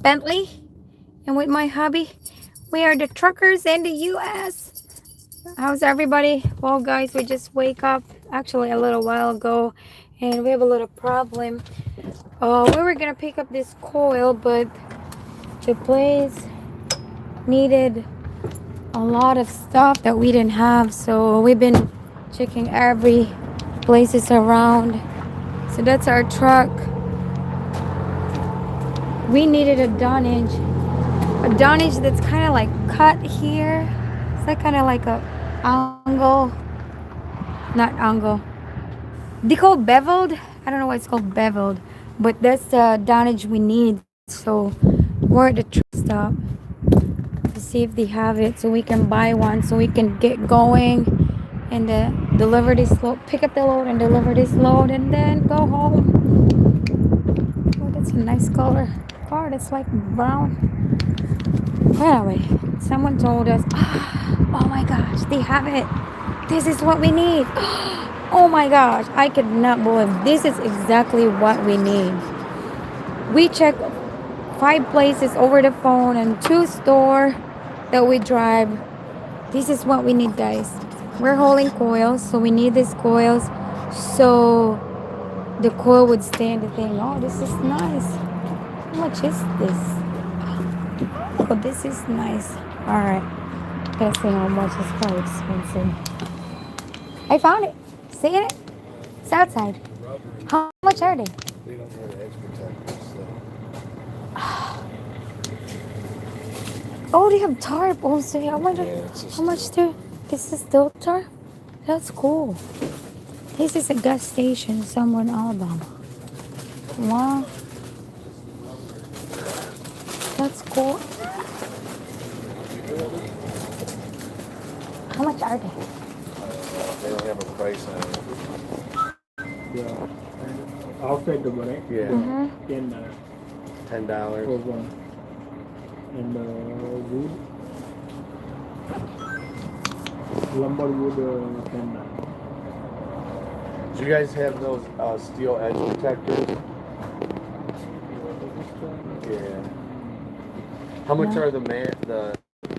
Bentley, and with my hubby, we are the truckers in the U.S. How's everybody? Well, guys, we just wake up actually a little while ago, and we have a little problem. We were gonna pick up this coil, but the place needed a lot of stuff that we didn't have, so we've been checking every places around. So that's our truck. We needed a dunnage that's kind of like cut here. It's like kind of like a angle, not angle. They call beveled. I don't know why it's called beveled, but that's the dunnage we need. So we're at the truck stop to see if they have it, so we can buy one, so we can get going and deliver this load, pick up the load, and deliver this load, and then go home. Oh, that's a nice color car. That's like brown. Anyway, someone told us, oh my gosh, they have it. This is what we need. Oh my gosh, I could not believe this is exactly what we need. We checked 5 places over the phone and 2 stores that we drive. This is what we need, guys. We're hauling coils, so we need these coils so the coil would stay in the thing. Oh, this is nice. How much is this? Oh, this is nice. All right. Gotta see how much. It's probably expensive. I found it. See it? It's outside. How much are they? They don't have edge protectors, so. Oh, they have tarp also. I wonder how much steel. this is still tarp? That's cool. This is a gas station somewhere in Alabama. Wow. That's cool. How much are they? They don't have a price on it. Yeah. Outside the right? Yeah. Mm-hmm. $10. For one. And wood. Lumber wood, $10. Do you guys have those steel edge protectors? Yeah. How much No. are the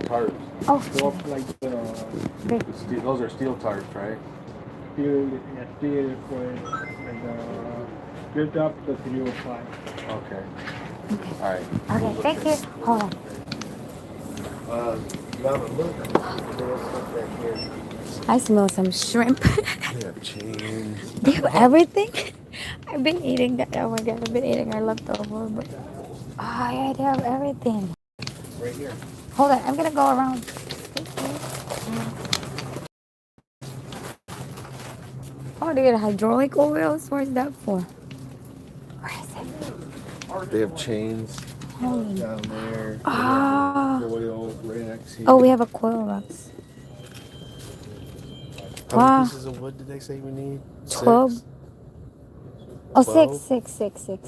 tarps? Oh, Drop like Those are steel tarps, right? steel coil and built up the 305. Okay. All right. okay. Thank you. Hold on. You have a look. There's stuff back here. I smell some shrimp. They have chains. They have everything. I've been eating that. Oh my god, I've been eating our leftover, but yeah, they have everything. Right here. Hold on, I'm gonna go around. Oh, they got hydraulic oils. Where's that for? Where is it? They have chains Holy. down there. Ah. Coil racks here. Oh, we have a coil box. How Wow. many pieces of wood did they say we need? 12. 6? Oh, 12?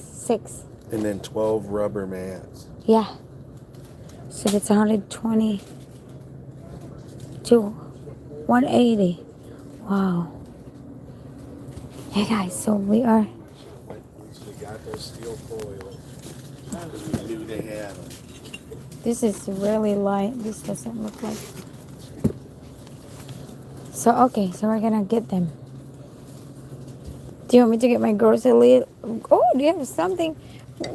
six. And then 12 rubber mats. Yeah. So that's 120 to 180. Wow. Hey guys, so we are. We got those steel coils. Because we knew they had them. This is really light. This doesn't look like. So okay, so we're gonna get them. Do you want me to get my grocery list? Oh, do you have something?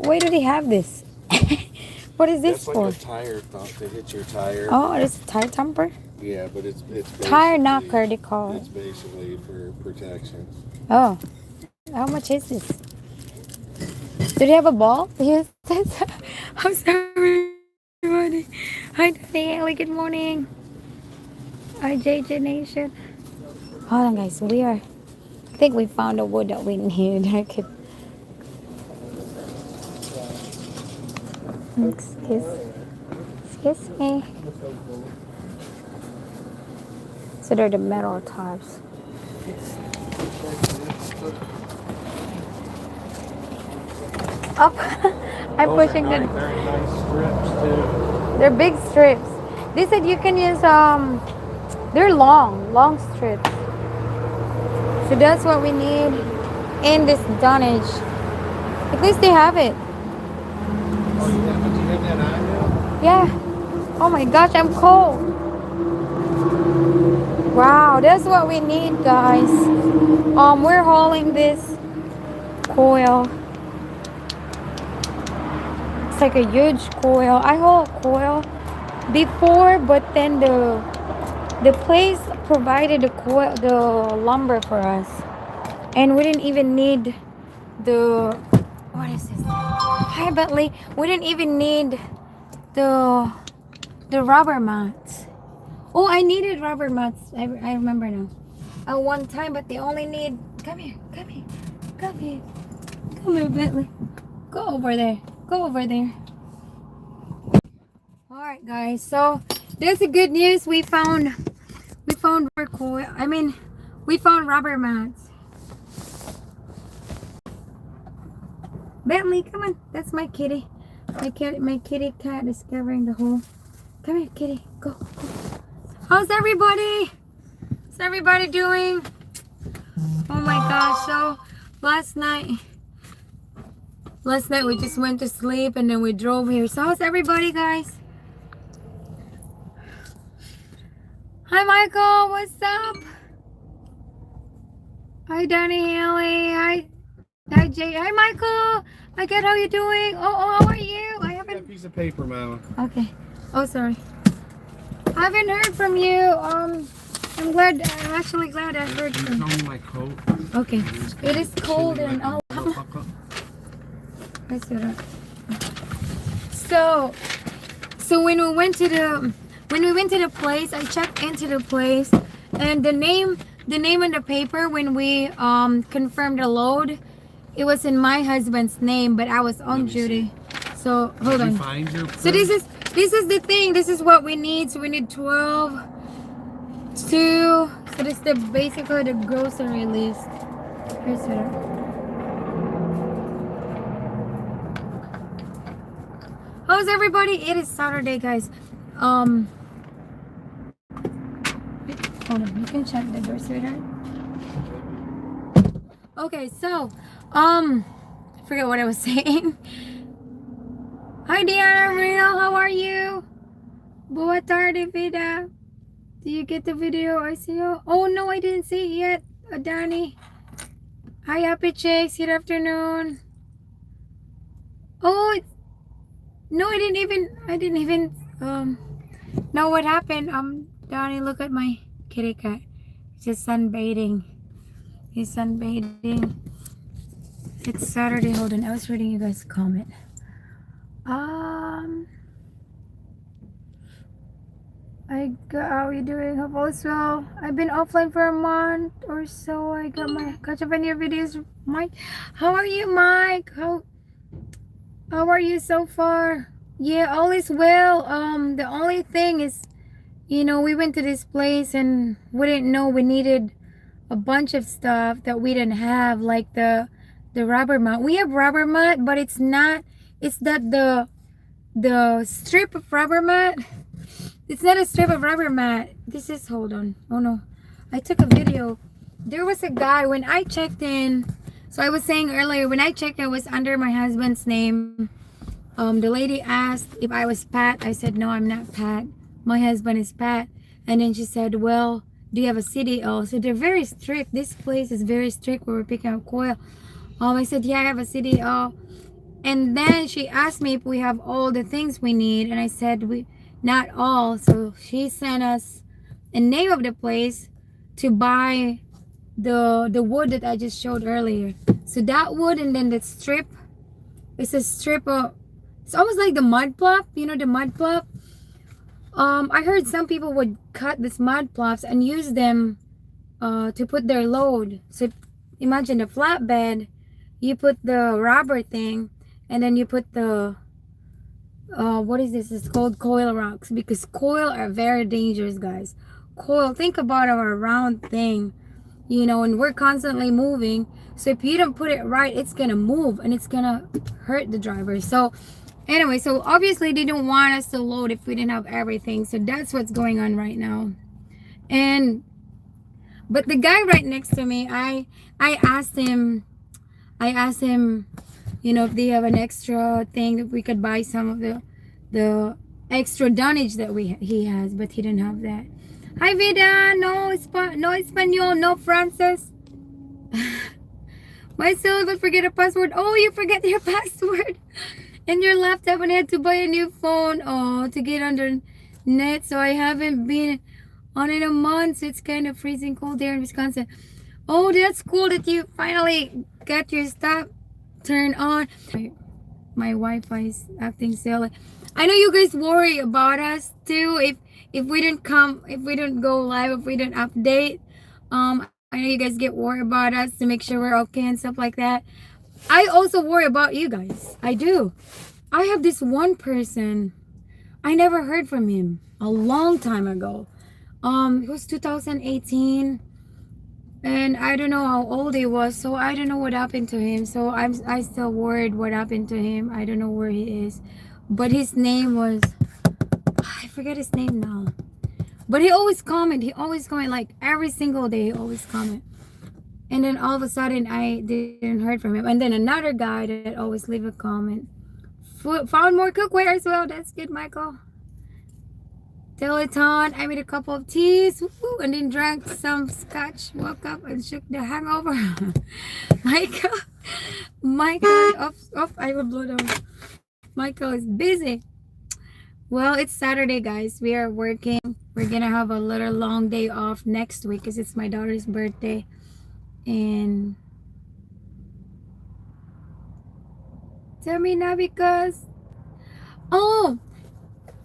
Where do they have this? What is this That's for? like a tire thump to hit your tire. Oh, it's a tire thumper? Yeah, but it's Tire basically- knocker, they call It's it. basically for protection. Oh, how much is this? Do they have a ball? Yes. I'm sorry, everybody. Hi, Danielle. Good morning. Hi, JJ Nation. Hold on, guys. I think we found the wood that we need. Excuse me. So they're the metal tarps. Up. I'm pushing Very the. nice strips too. They're big strips. They said you can use they're long strips. So that's what we need in this dunnage. At least they have it. Oh, yeah, but you Yeah. Oh my gosh, I'm cold. Wow, that's what we need, guys. We're hauling this coil. It's like a huge coil. I haul a coil before, but then the place provided the lumber for us, and we didn't even need the what is this? Hi, Bentley. We didn't even need the the rubber mats. Oh, I needed rubber mats. I remember now. At one time, but they only need. Come here, come here, come here, come here, Bentley. Go over there. Go over there. All right, guys. So there's the good news. We found rubber coil. I mean, we found rubber mats. Bentley, come on. That's my kitty. My kitty cat is covering the hole. Come here, kitty. Go, go. How's everybody? How's everybody doing? Oh my gosh. So last night we just went to sleep and then we drove here. So how's everybody, guys? Hi, Michael. What's up? Hi, Danny Haley. Hi, Jay. Hi, Michael. Hi, good. How you doing? Oh, how are you? I That haven't. piece of paper, Mama. Okay. Oh, sorry. I haven't heard from you. I'm glad. I'm actually glad I heard Can from you you. tell me my coat? Okay. It is cold and oh. That's it. So when we went to the place, I checked into the place, and the name on the paper when we confirmed the load, it was in my husband's name, but I was on Let me see. duty. So hold Did you on. find your So this is the thing. This is what we need. So we need 12, 2. So this is basically the grocery list. Here's it. How's everybody? It is Saturday, guys. Um, hold on. You can check the door, sweetheart. Okay, so, I forget what I was saying. Hi, Diana Reno. How are you? Boa tarde, vida. Do you get the video? I see you. Oh no, I didn't see it yet. Danny. Hi, Happy Chicks. Good afternoon. Oh, no, I didn't even know what happened. Donnie, look at my kitty cat. He's just sunbathing. He's sunbathing. It's Saturday. Hold on. I was reading you guys' comment. Um, how are you doing? Hope all is well. I've been offline for a month or so. I got my catch up on your videos, Mike. How are you, Mike? How are you so far? Yeah, all is well. The only thing is, we went to this place and we didn't know we needed a bunch of stuff that we didn't have, like the rubber mat. We have rubber mat, but it's not. It's that the strip of rubber mat. It's not a strip of rubber mat. This is, hold on. Oh no, I took a video. There was a guy when I checked in. So I was saying earlier, when I checked, I was under my husband's name. The lady asked if I was Pat. I said, no, I'm not Pat. My husband is Pat. And then she said, well, do you have a CDO? So they're very strict. This place is very strict where we're picking up coil. I said, yeah, I have a CDO. And then she asked me if we have all the things we need. And I said, not all. So she sent us a name of the place to buy the wood that I just showed earlier. So that wood, and then the strip. It's a strip of, it's almost like the mud plop, the mud plop. I heard some people would cut these mud plops and use them to put their load. So imagine a flatbed, you put the rubber thing, and then you put the what is this? It's called coil rocks, because coil are very dangerous, guys. Coil, think about our round thing, and we're constantly moving. So if you don't put it right, it's gonna move and it's gonna hurt the driver. So anyway, so obviously they don't want us to load if we didn't have everything. So that's what's going on right now. But the guy right next to me, I asked him, if they have an extra thing that we could buy some of the extra dunnage that he has, but he didn't have that. Hi Vida, no Espanol, no Francis. Myself, I forget a password. Oh, you forget your password in your laptop, and I had to buy a new phone. Oh, to get on the net, so I haven't been on in a month. So it's kind of freezing cold there in Wisconsin. Oh, that's cool that you finally got your stuff turned on. My Wi-Fi is acting silly. I know you guys worry about us too. If we didn't come, if we don't go live, if we don't update, I know you guys get worried about us to make sure we're okay and stuff like that. I also worry about you guys. I do. I have this one person. I never heard from him a long time ago. It was 2018, and I don't know how old he was, so I don't know what happened to him. So I still worried what happened to him. I don't know where he is, but his name was, I forget his name now. But he always comment. He always comment like every single day. He always comment. And then all of a sudden, I didn't heard from him. And then another guy that always leave a comment. Found more cookware as well. That's good, Michael. Teleton. I made a couple of teas. Woo, and then drank some scotch. Woke up and shook the hangover. Michael. Michael. Off. I will blow them. Michael is busy. Well, it's Saturday, guys. We are working. We're gonna have a little long day off next week because it's my daughter's birthday. And tell me now because, oh,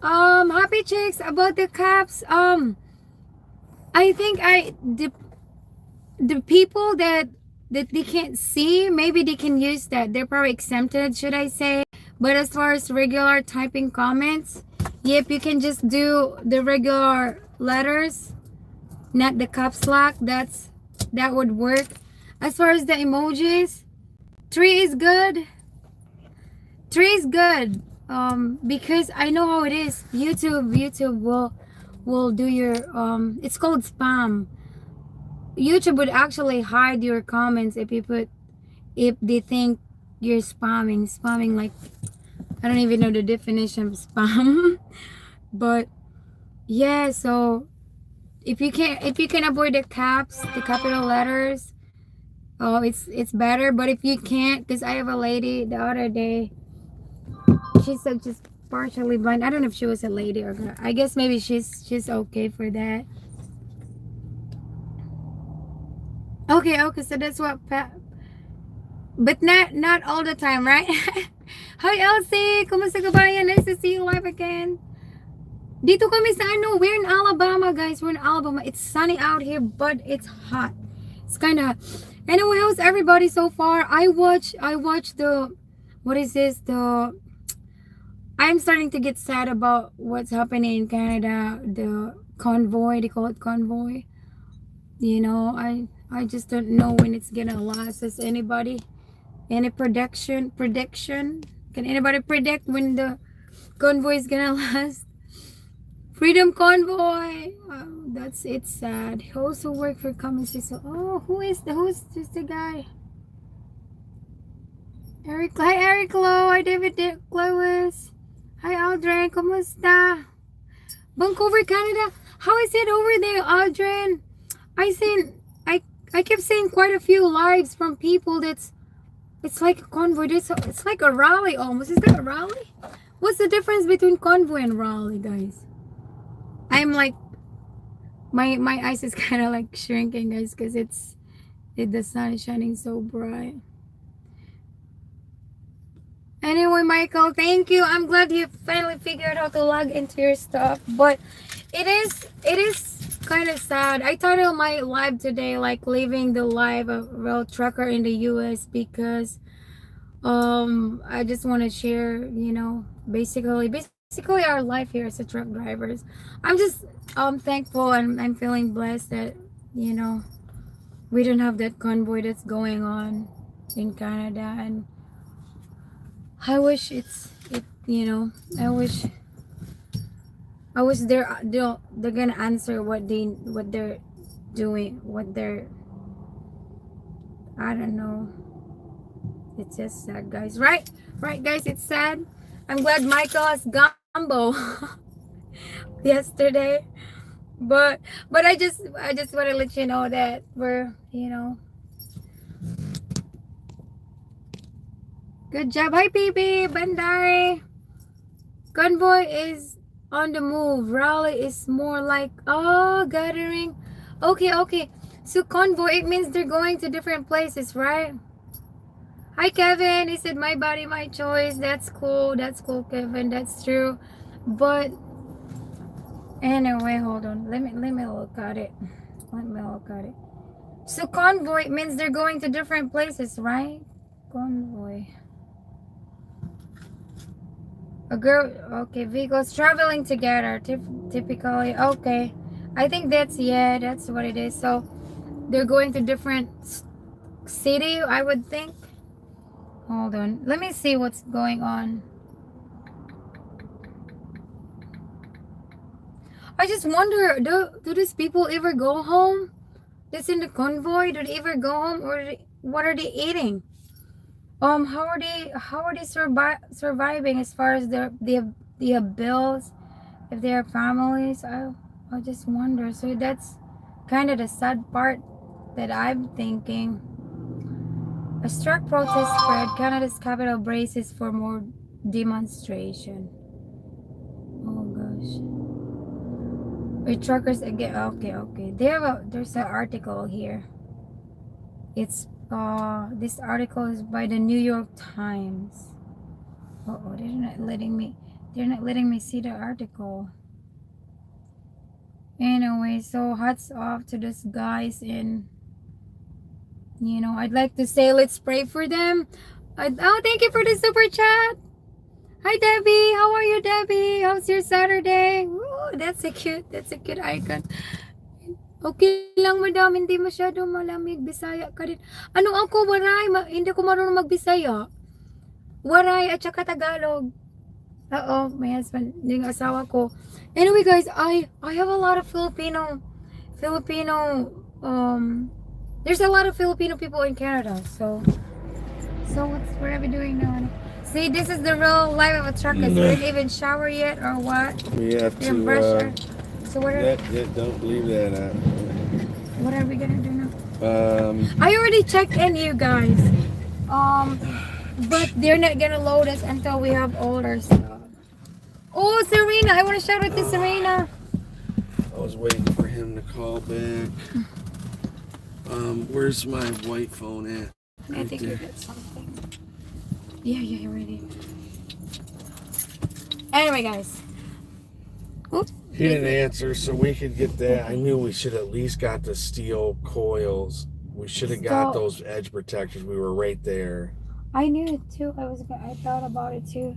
happy chicks about the caps. I think the people that they can't see, maybe they can use that. They're probably exempted, should I say? But as far as regular typing comments, yep, you can just do the regular letters, not the caps lock. That would work. As far as the emojis, three is good. Three is good. Because I know how it is. YouTube will do your it's called spam. YouTube would actually hide your comments if they think you're spamming like, I don't even know the definition of spam. But yeah, so if you can avoid the caps, the capital letters, oh, it's better. But if you can't, because I have a lady the other day, she's so just partially blind. I don't know if she was a lady or girl. I guess maybe she's okay for that. Okay, so that's what but not all the time, right? Hi Elsie, kumusta kabayan? Nice to see you live again. Dito kami sa ano, we're in Alabama, guys. We're in Alabama. It's sunny out here, but it's hot. It's kind of hot. Anyway, how's everybody so far? I watched the, what is this? I'm starting to get sad about what's happening in Canada. The convoy, they call it convoy. You know, I just don't know when it's gonna last. Is anybody any prediction? Can anybody predict when the convoy is gonna last? Freedom Convoy. That's it's sad. He also worked for Cummins. So, oh, who's this the guy? Eric. Hi Eric Lowe. Hi David Lewis. Hi Aldrin. Kumusta? Vancouver, Canada. How is it over there, Aldrin? I kept seeing quite a few lives from people it's like a convoy. It's like a rally almost. Is that a rally? What's the difference between convoy and rally, guys? I'm like, my eyes is kind of like shrinking, guys, because the sun is shining so bright. Anyway, Michael, thank you. I'm glad you finally figured out how to log into your stuff. But it is kind of sad. I titled my live today like living the life of a real trucker in the US because I just want to share, you know, basically our life here as a truck drivers. I'm just thankful and I'm feeling blessed that, you know, we don't have that convoy that's going on in Canada. And I wish you know, I wish they're gonna answer what they're doing, I don't know. It's just sad, guys. Right, guys, it's sad. I'm glad Michael has gone. Lambo yesterday. But I just want to let you know that we're, good job. Hi, PB Bandari. Convoy is on the move. Rally is more like, oh, gathering. Okay, okay. So convoy, it means they're going to different places, right? Hi, Kevin. He said, my body, my choice. That's cool. That's cool, Kevin. That's true. But anyway, hold on. Let me look at it. Let me look at it. So convoy means they're going to different places, right? Convoy. A girl, okay, vehicles traveling together, typically, okay. I think that's, yeah, that's what it is. So they're going to different city, I would think. Hold on, let me see what's going on. I just wonder, do these people ever go home? That's in the convoy, do they ever go home, or what are they eating? How are they surviving as far as their bills, if they have families? I just wonder. So that's kind of the sad part that I'm thinking. A struck protest spread. Canada's capital braces for more demonstration. Oh gosh. Wait, truckers again. Okay, okay. There's an article here. It's this article is by the New York Times. Oh, they're not letting me see the article. Anyway, so hats off to these guys, and I'd like to say let's pray for them. Oh, thank you for the super chat. Hi, Debbie. How are you, Debbie? How's your Saturday? Ooh, that's a cute icon. Okay lang, madam. Hindi masyado malamig. Bisaya ka din. Ano ako, waray? Hindi ko marunong magbisaya. Waray at saka Tagalog. Oo, my husband, yung asawa ko. Anyway, guys, I have a lot of Filipino, there's a lot of Filipino people in Canada. So what are we doing now? See, this is the real life of a trucker. We didn't even shower yet, or what? We have We didn't brush to. our. So what are Don't leave that out. what are we gonna do now? Um, I already checked in, you guys. But they're not gonna load us until we have all our stuff. Oh, Serena! I want to shout out to Serena. I was waiting for him to call back. Where's my white phone at? I think you did something. Yeah, you're ready. Anyway, guys. Oops. He didn't answer, so we could get that. I knew we should at least got the steel coils. We should have got those edge protectors. We were right there. I knew it too. I thought about it too.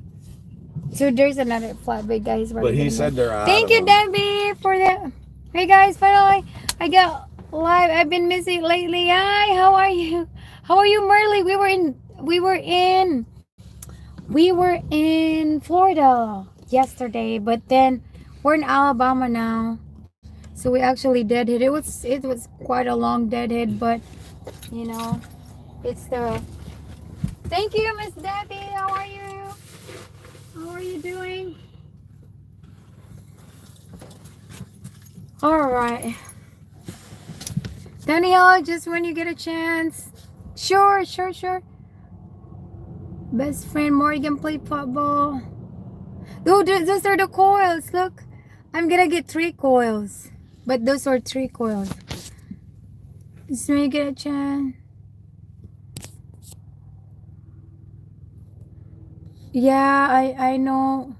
So there's another flatbed, guys. But he said they're out. Thank you, Debbie, for that. Hey, guys, finally, I got live. I've been missing lately. Hi, how are you? How are you, Merly? We were in Florida yesterday, but then we're in Alabama now. So we actually deadhead. It was quite a long deadhead, but it's the. Thank you, Miss Debbie. How are you? How are you doing? All right, Danielle. Just when you get a chance. Sure. Best friend Morgan play football. Oh, those are the coils. Look, I'm gonna get 3 coils, but those are 3 coils. Just when you get a chance. Yeah, I know.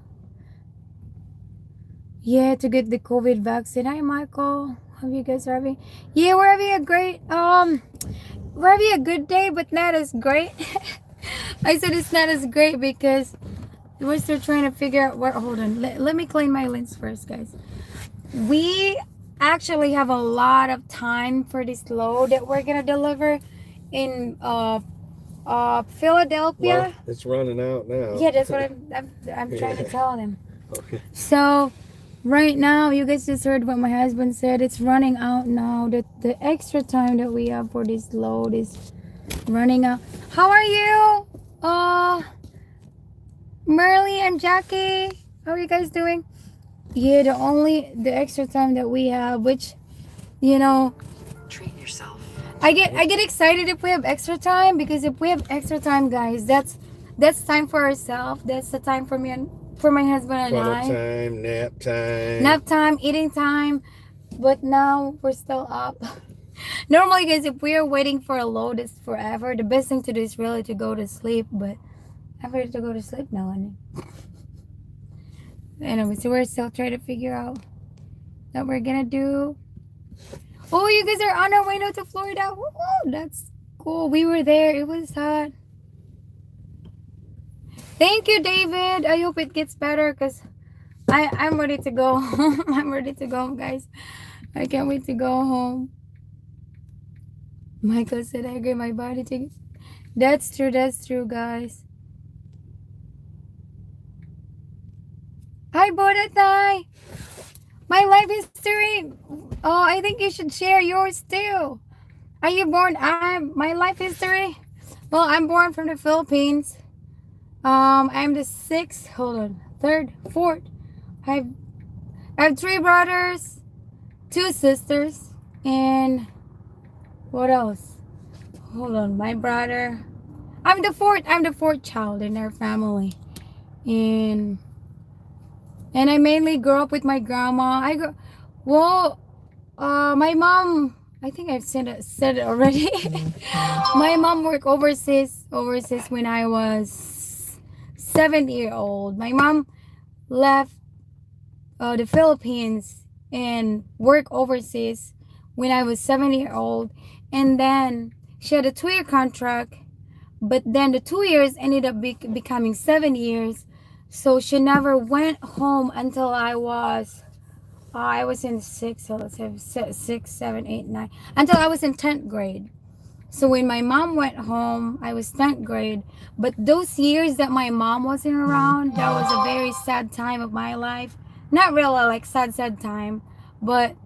Yeah, to get the COVID vaccine. Hi, Michael. Hope you guys are having. Yeah, we're having a great we're having a good day, but not as great. I said it's not as great because we're still trying to figure out where. Hold on, let me clean my lens first, guys. We actually have a lot of time for this load that we're gonna deliver in Philadelphia. Well, it's running out now. Yeah, that's what I'm trying to tell them. Okay. So right now, you guys just heard what my husband said. It's running out now. The extra time that we have for this load is running out. How are you? Merly and Jackie. How are you guys doing? Yeah, the extra time that we have, which you know, Treat yourself. I get excited if we have extra time, because if we have extra time, guys, that's time for ourselves. That's the time for me and for my husband and Cuddle I. time, nap time. Nap time, eating time. But now we're still up. Normally, guys, if we are waiting for a load, it's forever. The best thing to do is really to go to sleep. But I'm ready to go to sleep now, honey. Anyway, so we're still trying to figure out what we're gonna do. Oh, you guys are on our way now to Florida. Woo, that's cool. We were there. It was hot. Thank you, David. I hope it gets better, because I'm ready to go home. I'm ready to go home, guys. I can't wait to go home. Michael said, I agree, my body to. That's true, guys. Hi, Bodatay. My life history. Oh, I think you should share yours too. Are you born? My life history. Well, I'm born from the Philippines. I'm the sixth. Hold on, third, fourth. I've I have three brothers, two sisters, and what else? Hold on, my brother. I'm the fourth. I'm the fourth child in our family, and I mainly grew up with my grandma. Well, my mom. I think I've said it already. My mom worked overseas when I was 7 year old. My mom left the Philippines and worked overseas when I was 7 year old, and then she had a 2 year contract, but then the 2 years ended up becoming 7 years, so she never went home until I was in six, so let's have 6, 7, 8, 9, until I was in 10th grade. So when my mom went home, I was 10th grade. But those years that my mom wasn't around, that was a very sad time of my life. Not really like sad time, but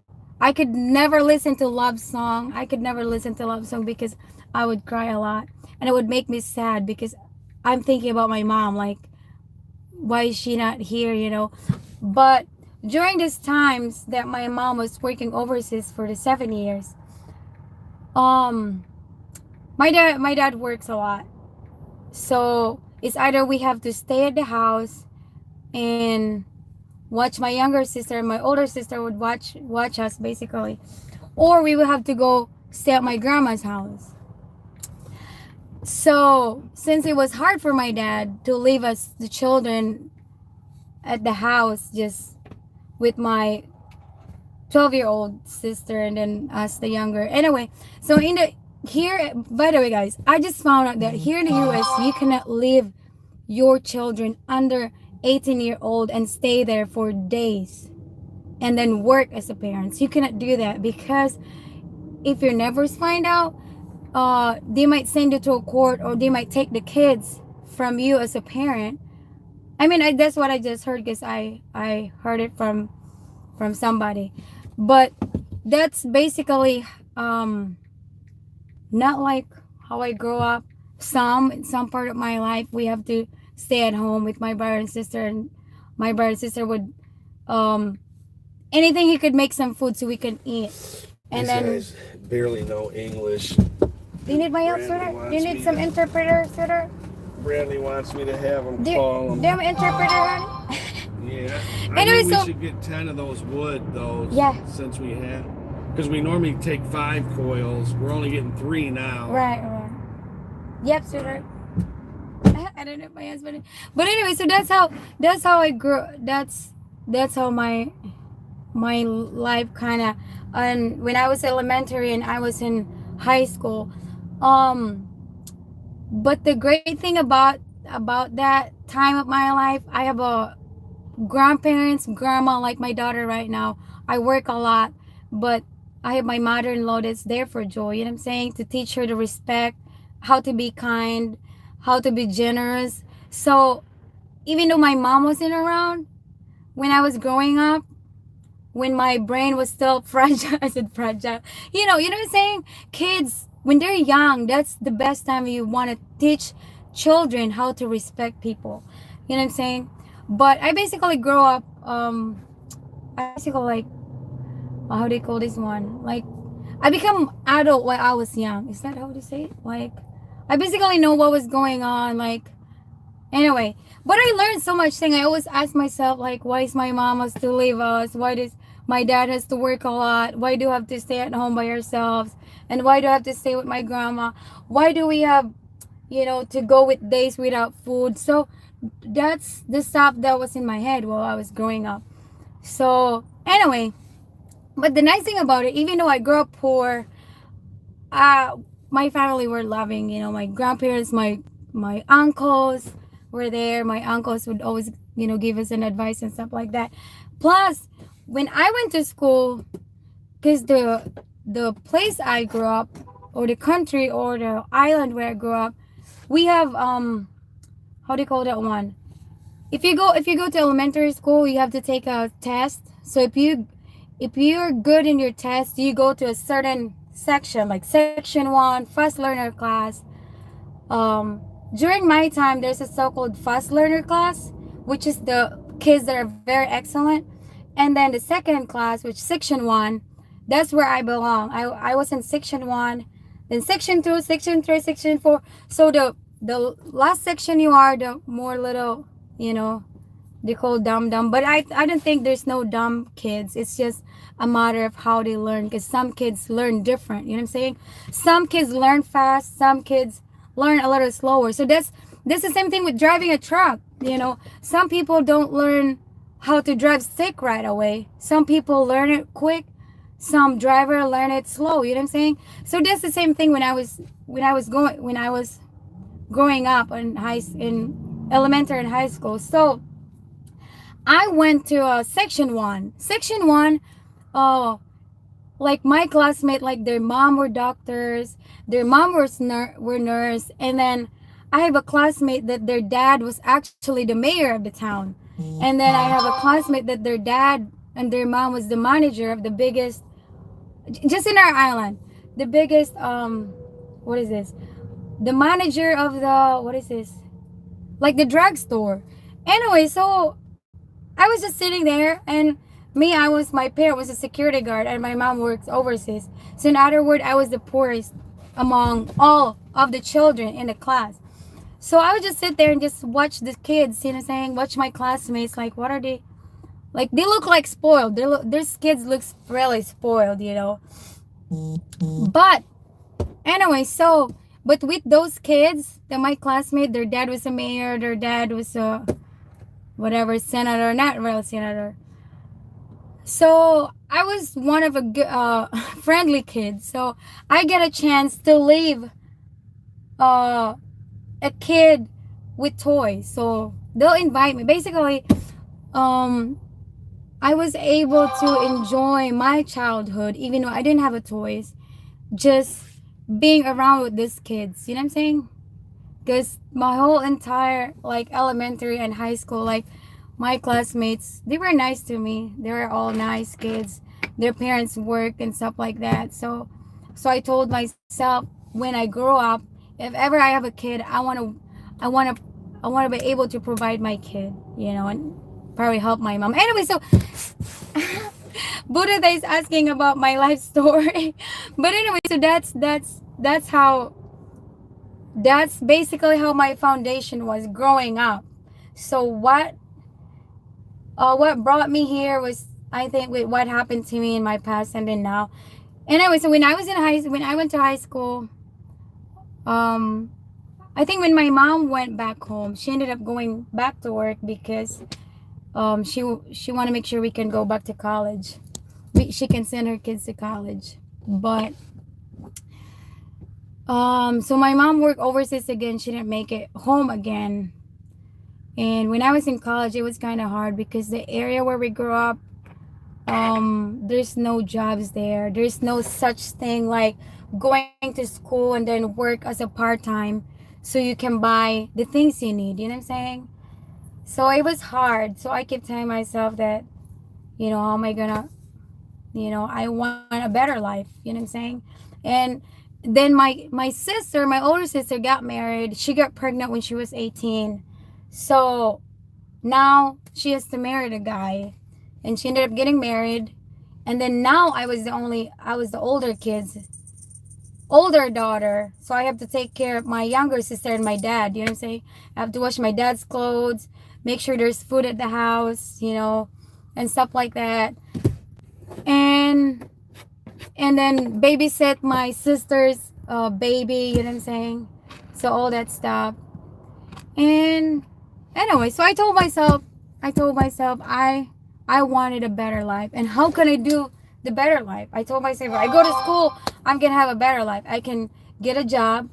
I could never listen to love song. I could never listen to love song because I would cry a lot, and it would make me sad because I'm thinking about my mom. Like, why is she not here? But during these times that my mom was working overseas for the 7 years, um my dad works a lot, so it's either we have to stay at the house and watch my younger sister, and my older sister would watch us basically, or we would have to go stay at my grandma's house. So since it was hard for my dad to leave us the children at the house just with my 12-year-old sister and then us the younger, anyway, so in the here, by the way, guys, I just found out that here in the US you cannot leave your children under 18-year-old and stay there for days and then work as a parent. You cannot do that, because if your neighbors find out, they might send you to a court, or they might take the kids from you as a parent. I mean, that's what I just heard, because I heard it from somebody. But that's basically not like how I grew up. In some part of my life, we have to stay at home with my brother and sister, and my brother and sister would anything he could make some food so we can eat. And These then, guys barely know English. do you need my help, Brandy sweetheart? Do wants you need me some to- interpreter, sweetheart? Bradley wants me to have him Do call you him. have an interpreter, honey? Yeah. Anyway, we so- should get 10 of those wood, though. Yeah. Since we have. Because we normally take 5 coils. We're only getting 3 now. Right. Yep, sweetheart. I don't know if my husband. But anyway, so that's how I grew. That's how my life kind of. And when I was elementary and I was in high school, um, but the great thing about that time of my life, I have a grandma like my daughter right now. I work a lot, but I have my mother-in-law that's there for Joy. You know what I'm saying? To teach her to respect, how to be kind, how to be generous. So even though my mom wasn't around when I was growing up, when my brain was still fragile, I said fragile. You know what I'm saying? Kids, when they're young, that's the best time you want to teach children how to respect people. You know what I'm saying? But I basically grow up. I basically like how do you call this one? Like I become adult while I was young. Is that how to say it? Like I basically know what was going on. Like anyway, but I learned so much thing. I always ask myself like, why is my mom has to leave us? Why does my dad has to work a lot? Why do I have to stay at home by ourselves? And why do I have to stay with my grandma? Why do we have, to go with days without food? So that's the stuff that was in my head while I was growing up. So anyway, but the nice thing about it, even though I grew up poor, uh my family were loving. My grandparents, my uncles were there. My uncles would always, give us an advice and stuff like that. Plus, when I went to school, because the place I grew up, or the country or the island where I grew up, we have how do you call that one? If you go to elementary school, you have to take a test. So if you're good in your test, you go to a certain section, like section 1 fast learner class. During my time, there's a so-called fast learner class, which is the kids that are very excellent. And then the second class, which section 1, that's where I belong. I was in section 1, then section 2, section 3, section 4. So the last section you are, the more little, you know they call dumb, but I don't think there's no dumb kids. It's just a matter of how they learn, because some kids learn different. You know what I'm saying? Some kids learn fast, some kids learn a little slower. So that's the same thing with driving a truck. Some people don't learn how to drive stick right away. Some people learn it quick, some driver learn it slow. You know what I'm saying? So that's the same thing when I was growing up in elementary and high school. So I went to section 1. Section 1, oh, like my classmate, like their mom were doctors, their mom were nurse, and then I have a classmate that their dad was actually the mayor of the town. And then I have a classmate that their dad and their mom was the manager of the biggest, just in our island, the biggest, what is this? The manager of the, what is this? Like the drugstore. Anyway, so I was just sitting there, and my parent was a security guard, and my mom works overseas. So in other words, I was the poorest among all of the children in the class. So I would just sit there and just watch the kids, saying, watch my classmates, like, what are they, like, they look like spoiled. These kids looks really spoiled. But anyway, but with those kids, my classmate, their dad was a mayor, their dad was a whatever senator, not real senator. So I was one of a friendly kids. So I get a chance to leave uh, a kid with toys. So they'll invite me. Basically, um, I was able to enjoy my childhood even though I didn't have a toys. Just being around with these kids. You know what I'm saying? Because my whole entire like elementary and high school, like my classmates, they were nice to me. They were all nice kids. Their parents work and stuff like that. So I told myself, when I grow up, if ever I have a kid, I want to be able to provide my kid, and probably help my mom. Anyway, so Buddha is asking about my life story. But anyway, so that's basically how my foundation was growing up. So what brought me here was, I think, with what happened to me in my past and then now. Anyway, so when I went to high school, um I think when my mom went back home, she ended up going back to work because she want to make sure we can go back to college. She can send her kids to college. But so my mom worked overseas again. She didn't make it home again. And when I was in college, it was kind of hard because the area where we grew up, there's no jobs there. There's no such thing like going to school and then work as a part-time so you can buy the things you need. You know what I'm saying? So it was hard. So I kept telling myself that, how am I gonna, I want a better life. You know what I'm saying? And then my older sister got married. She got pregnant when she was 18. So Now she has to marry the guy, and she ended up getting married. And then now I was the older daughter, so I have to take care of my younger sister and my dad. You know what I'm saying? I have to wash my dad's clothes, make sure there's food at the house, and stuff like that. And then babysit my sister's baby. You know what I'm saying? So all that stuff. And anyway, so I told myself I wanted a better life. And how can I do the better life? I told myself if I go to school, I'm gonna have a better life. I can get a job,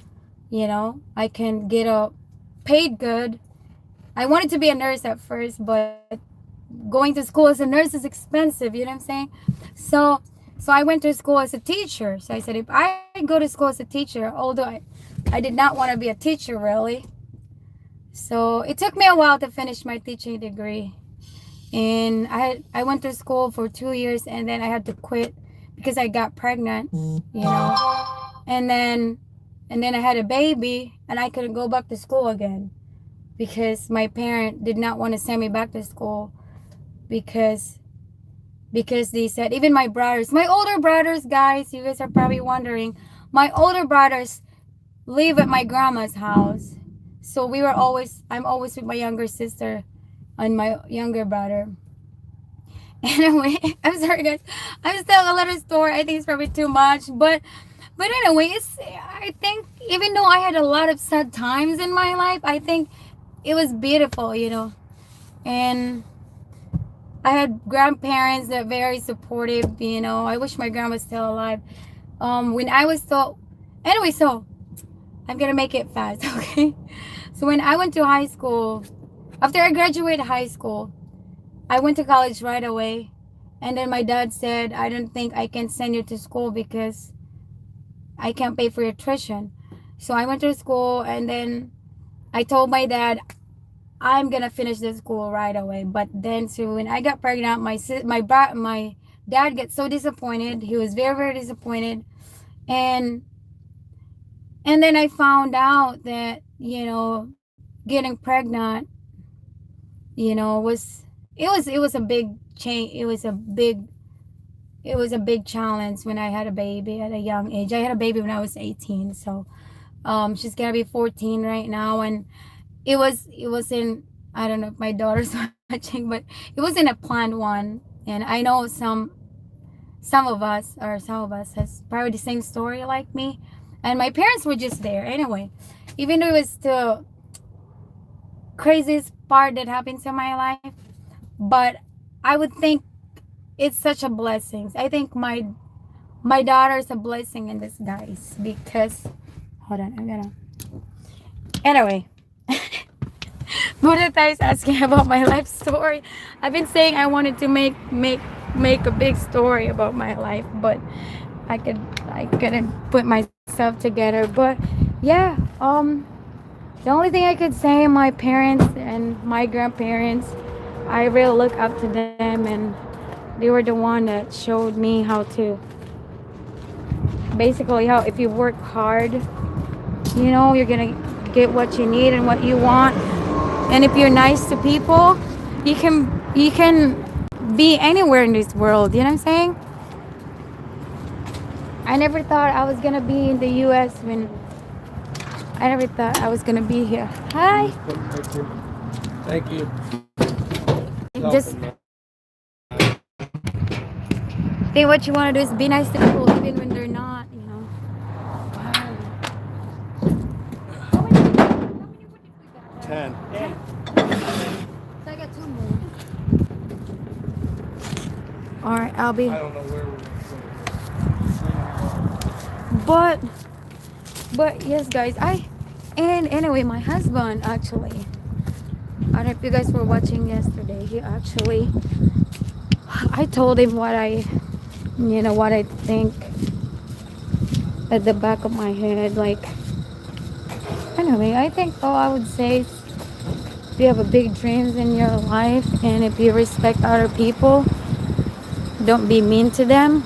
I can get a paid good. I wanted to be a nurse at first, but going to school as a nurse is expensive, you know what I'm saying? So I went to school as a teacher. So I said if I go to school as a teacher, although I did not want to be a teacher really. So it took me a while to finish my teaching degree. And I went to school for 2 years, and then I had to quit because I got pregnant, and then I had a baby, and I couldn't go back to school again because my parent did not want to send me back to school because they said, even my older brothers, guys, you guys are probably wondering, my older brothers live at my grandma's house. So I'm always with my younger sister and my younger brother. Anyway, I'm sorry guys. I'm still a little story. I think it's probably too much, but anyway, I think even though I had a lot of sad times in my life, I think it was beautiful. And I had grandparents that are very supportive. I wish my grandma was still alive. When I was still anyway, so I'm gonna make it fast, okay? So when I went to high school, after I graduated high school, I went to college right away. And then my dad said, I don't think I can send you to school because I can't pay for your tuition. So I went to school, and then I told my dad, I'm gonna finish this school right away. But then, so when I got pregnant, my dad gets so disappointed. He was very, very disappointed. And then I found out that, getting pregnant, was a big change. It was a big challenge when I had a baby at a young age. I had a baby when I was 18, so she's gonna be 14 right now. And it was in, I don't know if my daughter's watching, but it wasn't a planned one. And I know some of us has probably the same story like me. And my parents were just there anyway. Even though it was the craziest part that happened to my life, but I would think it's such a blessing. I think my daughter is a blessing in disguise because, hold on, I'm gonna, anyway. Buddha is asking about my life story. I've been saying I wanted to make a big story about my life, but I couldn't put myself together. But yeah, the only thing I could say, my parents and my grandparents, I really look up to them, and they were the one that showed me how to, basically, how if you work hard, you're gonna get what you need and what you want. And if you're nice to people, you can be anywhere in this world. You know what I'm saying? I never thought I was gonna be in the U.S. when I never thought I was gonna be here. Hi. Thank you. Just think what you want to do is be nice to people even when they're not. Wow. 10. So I got 2 more. All right, I'll be. I don't know where we're But yes, guys. And anyway, my husband actually. I don't know if you guys were watching yesterday. He actually. I told him what I think at the back of my head. Like, anyway, I think all I would say is, if you have a big dreams in your life, and if you respect other people, don't be mean to them,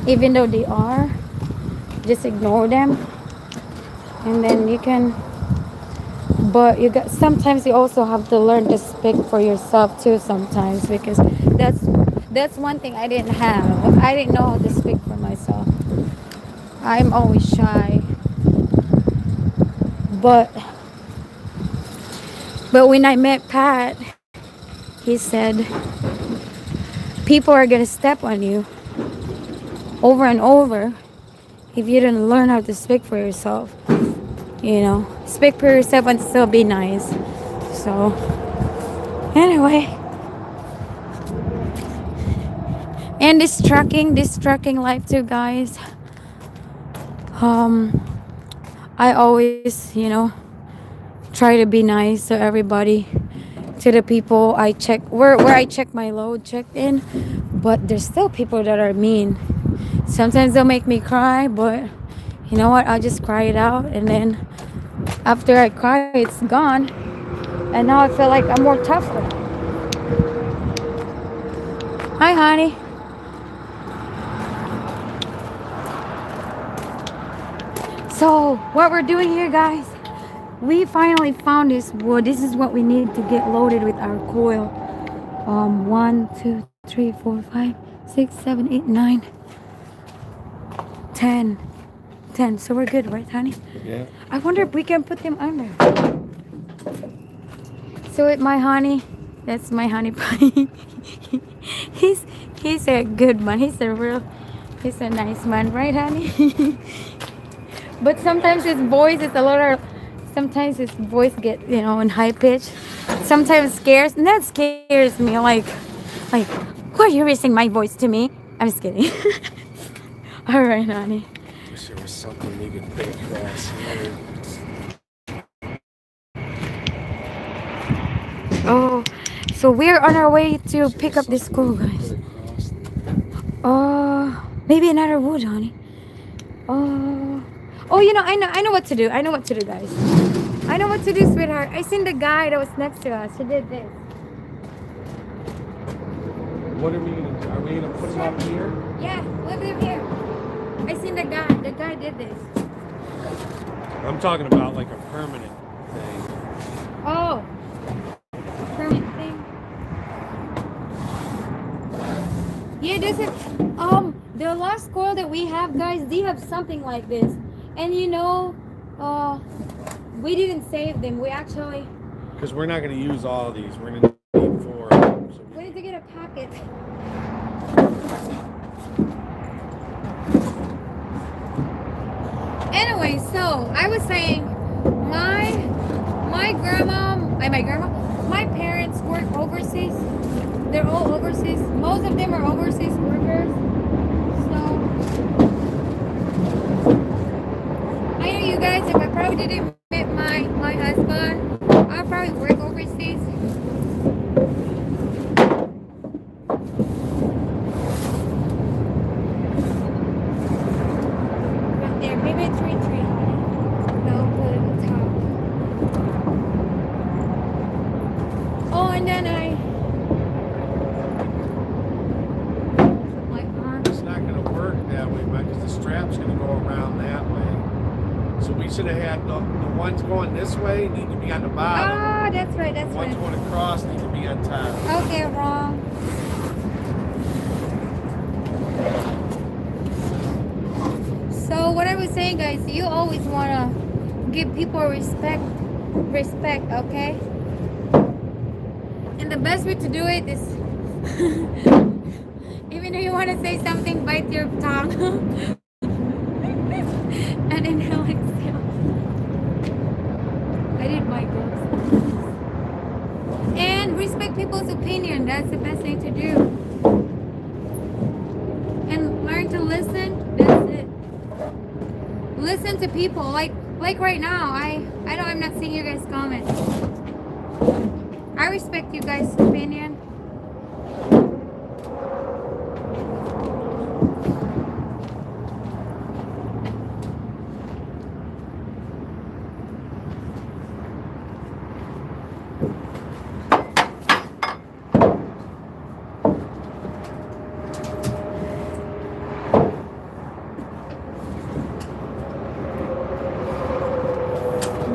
even though they are. Just ignore them, and then you can but you got sometimes you also have to learn to speak for yourself too sometimes, because that's that's one thing I didn't have. I didn't know how to speak for myself. I'm always shy. But when I met Pat, he said people are gonna step on you over and over if you didn't learn how to speak for yourself. You know, speak for yourself and still be nice. So anyway, and this trucking life too, guys. Um, I always, try to be nice to everybody, to the people I check where I check my load checked in. But there's still people that are mean. Sometimes they'll make me cry, but you know what? I'll just cry it out, and then after I cry, it's gone. And now I feel like I'm more tougher. Hi, honey. So what we're doing here, guys, we finally found this wood. This is what we need to get loaded with our coil. 1, 2, 3, 4, 5, 6, 7, 8, 9, 10. 10. So we're good, right, honey? Yeah. I wonder if we can put them under. So with my honey, that's my honey pie. he's he's a good man. He's a nice man, right, honey? But sometimes his voice is a little. Sometimes his voice get in high pitch. Sometimes scares, and that scares me. Like, why are you raising my voice to me? I'm just kidding. All right, honey. Wish there was something we could put across here. Oh, so we're on our way to pick up this coal, guys. Maybe another wood, honey. Oh, I know what to do. I know what to do, guys. I know what to do, sweetheart. I seen the guy that was next to us. He did this. What are we gonna do? Are we gonna put them up here? Yeah, leave them here. I seen the guy. The guy did this. I'm talking about like a permanent thing. Oh, permanent thing. Yeah, this is the last coil that we have, guys. They have something like this, and we didn't save them. We actually. Because we're not gonna use all of these. We're gonna need 4 of them. So We need to get a packet. Anyway, so I was saying, my parents work overseas. They're all overseas. Most of them are overseas workers. So I know you guys. If I probably didn't meet my husband, I'll probably work overseas. Right there, maybe a tree, honey. No, put it on top. Oh, and then my arm. it's not gonna work that way, because the strap's gonna go around that way. So we should have had the ones going this way need to be on the bottom. Ah, that's right. The ones going across need to be on top. Okay, wrong. So what I was saying, guys, you always wanna give people respect, okay? And the best way to do it is, even though you wanna say something, bite your tongue, and inhale exhale. I did my gloves. And respect people's opinion. That's the best thing to do. And learn to listen. That's it. Listen to people. Like right now, I know I'm not seeing you guys' comments. I respect you guys' opinion.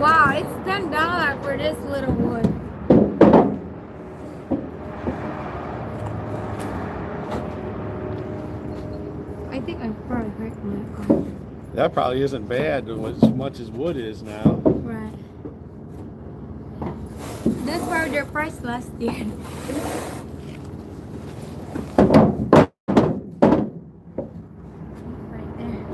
Wow, it's $10 for think I probably hurt my arm. That probably isn't bad as much as wood is now. Right. That's why their price last year. Right there.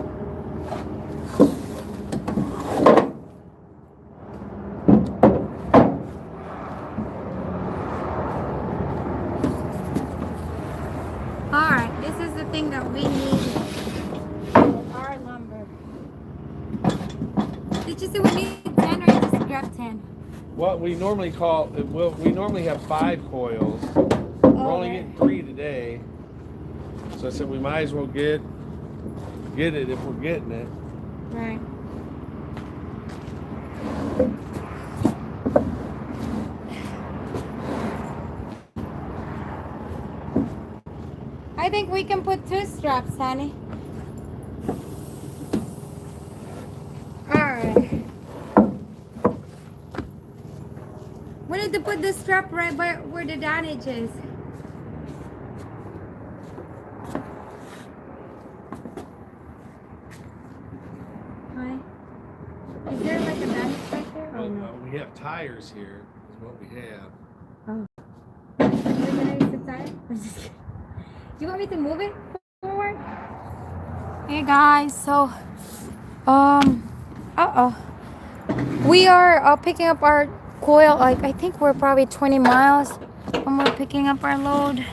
Alright, this is the thing that we need. Our lumber. Did you say we need 10 or you just grab 10? What we normally we normally have 5 coils. We're only getting 3 today. So I said we might as well get it if we're getting it. Right. I think we can put 2 straps, honey. Alright. We need to put the strap right by where the damage is. Hi. Is there like a damage right there? Oh, no. We have tires here. Is what we have. Oh. We're gonna use the tire? I'm just kidding. You want me to move it forward? Hey guys, so we are picking up our coil. Like I think we're probably 20 miles when we're picking up our load.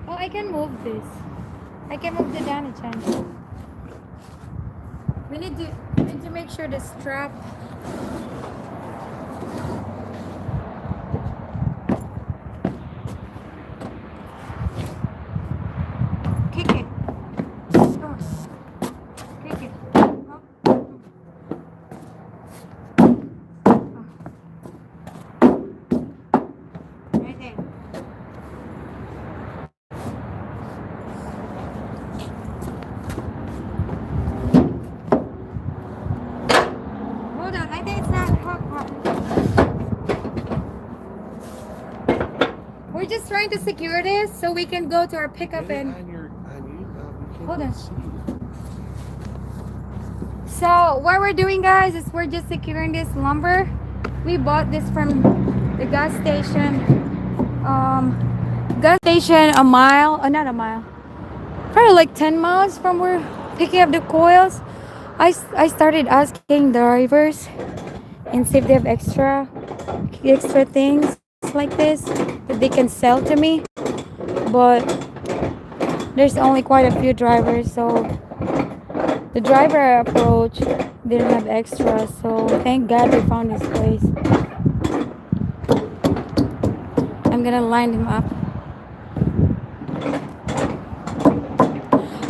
Oh, I can move this. I can move the damage end. We need to make sure the strap. Kick it. Oh. Kick it. Oh. Oh. Right there. Hold on, I think it's not hot. We're just trying to secure this so we can go to our pickup and. Hold on. So what we're doing, guys, is we're just securing this lumber. We bought this from the gas station. A mile, not a mile, probably like 10 miles from where picking up the coils. I started asking drivers and see if they have extra things like this that they can sell to me, but there's only quite a few drivers, so the driver I approached didn't have extra, so thank God we found this place. I'm gonna line him up.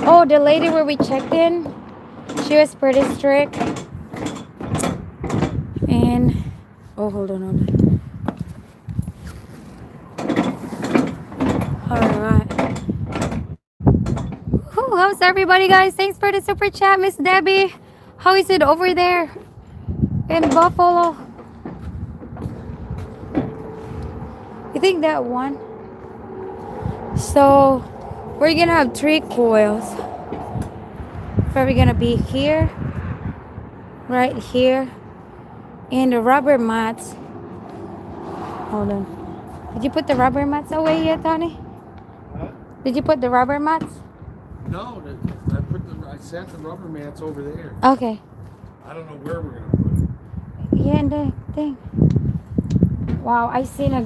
Oh, the lady where we checked in, she was pretty strict. And oh, hold on. Alright. How's everybody, guys? Thanks for the super chat, Miss Debbie. How is it over there in Buffalo? You think that one? So we're gonna have 3 coils. Probably gonna be here, right here, and the rubber mats. Hold on. Did you put the rubber mats away yet, Tony? What? Did you put the rubber mats? No, I sat the rubber mats over there. Okay. I don't know where we're gonna put it. Yeah, and the thing. Wow, I seen a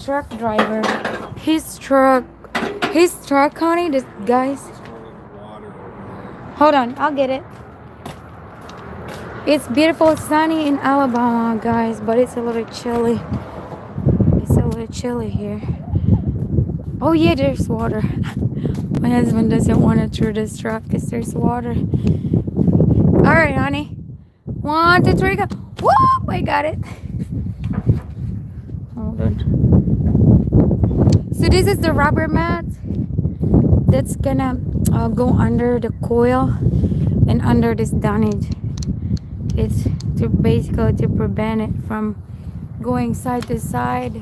truck driver. His truck, honey, this guys. It's going in the water over there. Hold on, I'll get it. It's beautiful, sunny in Alabama, guys, but it's a little chilly. It's a little chilly here. Oh yeah, there's water. My husband doesn't want to throw this truck because there's water. All right, honey. 1, 2, 3, go. Whoop! I got it. Hold on. So this is the rubber mat that's gonna go under the coil and under this dunnage. It's to basically to prevent it from going side to side.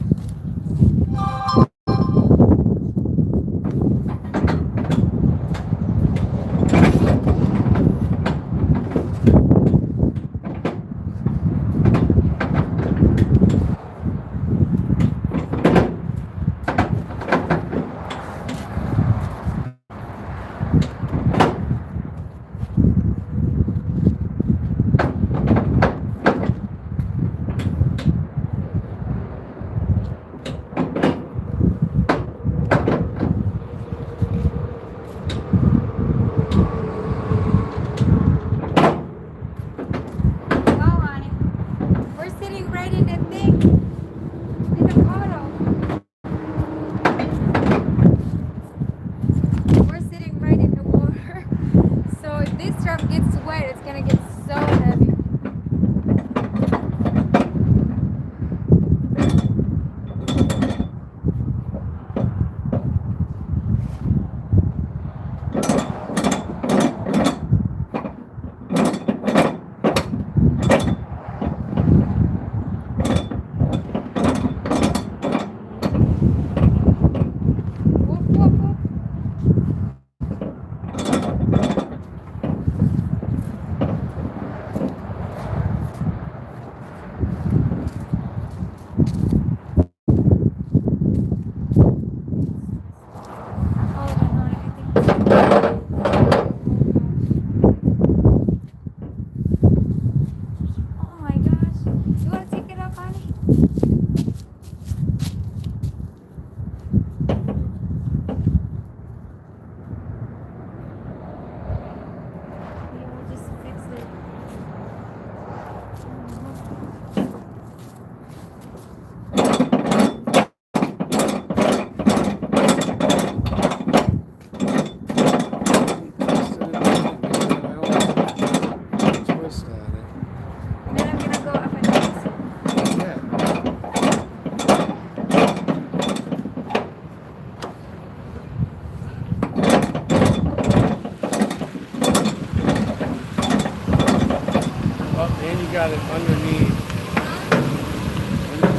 it underneath.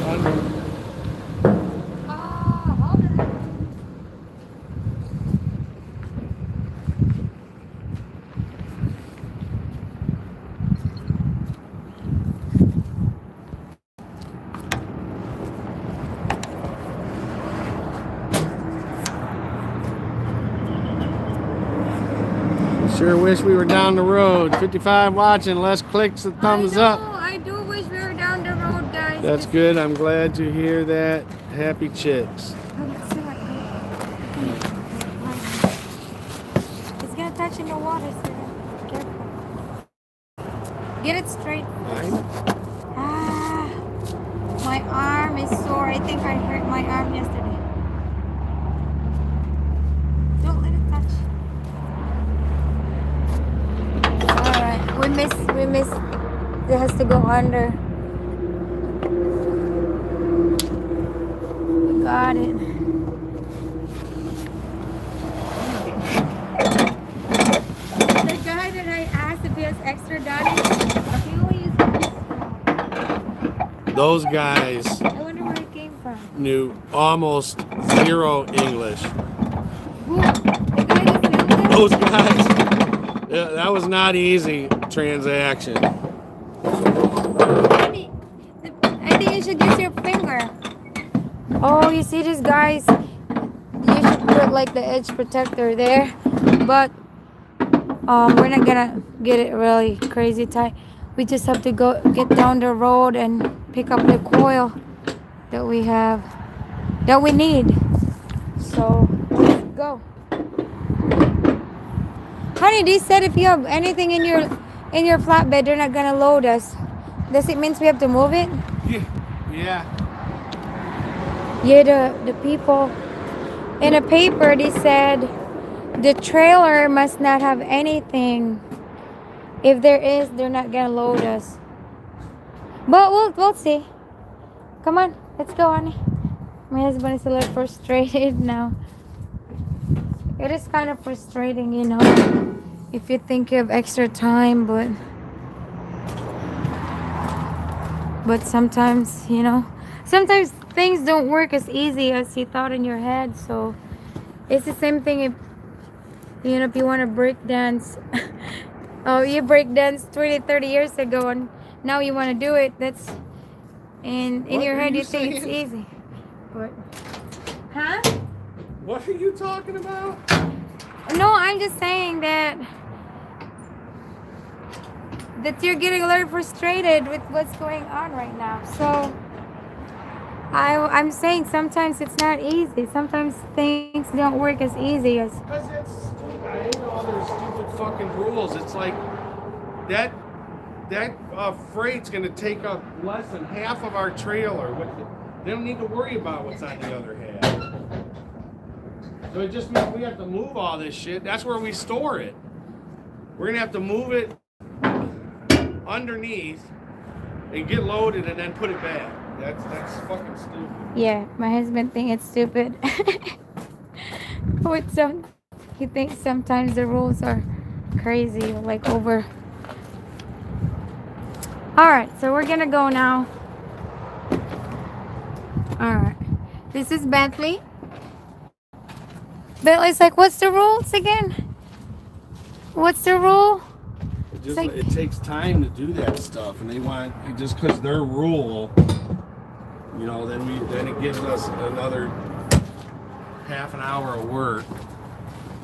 Under. Oh, hold on. Sure wish we were down the road. 55 watching, less clicks and thumbs up. I do wish we were down the road, guys. That's good. I'm glad to hear that. Happy chicks. It's gonna touch in the water, so careful. Get it straight. Ah, my arm is sore. I think I hurt my arm yesterday. Don't let it touch. Alright, we missed. It has to go under. We got it. The guy that I asked if he has extra daddy, he only uses. Those guys I wonder where it came from. knew almost zero English. Who? The guy that filmed it? Those guys. Yeah, that was not easy transaction. I think you should use your finger. Oh, you see this, guys? You should put like the edge protector there, but we're not gonna get it really crazy tight. We just have to go get down the road and pick up the coil that we have, that we need. So let's go. Honey, they said if you have anything in your flatbed, they're not gonna load us. Does it mean we have to move it? Yeah. Yeah, the people in a paper, they said the trailer must not have anything. If there is, they're not gonna load us. But we'll see. Come on, let's go, honey. My husband is a little frustrated now. It is kind of frustrating, you know, if you think you have extra time, but sometimes, you know, sometimes things don't work as easy as you thought in your head. So it's the same thing if, you know, if you want to break dance. Oh, you break dance 20, 30 years ago and now you want to do it. That's in your head you think it's easy. But huh? What are you talking about? No, I'm just saying that you're getting a little frustrated with what's going on right now. So I'm saying sometimes it's not easy. Sometimes things don't work as easy as. Because it's stupid. I hate all their stupid fucking rules. It's like that freight's going to take up less than half of our trailer. They don't need to worry about what's on the other half. So it just means we have to move all this shit. That's where we store it. We're going to have to move it underneath and get loaded and then put it back. That's fucking stupid. Yeah, my husband thinks it's stupid. He thinks sometimes the rules are crazy, like over. Alright, so we're gonna go now. Alright. This is Bentley. Bentley's like, what's the rules again? What's the rule? It takes time to do that stuff, and they want just because their rule, you know, then it gives us another half an hour of work,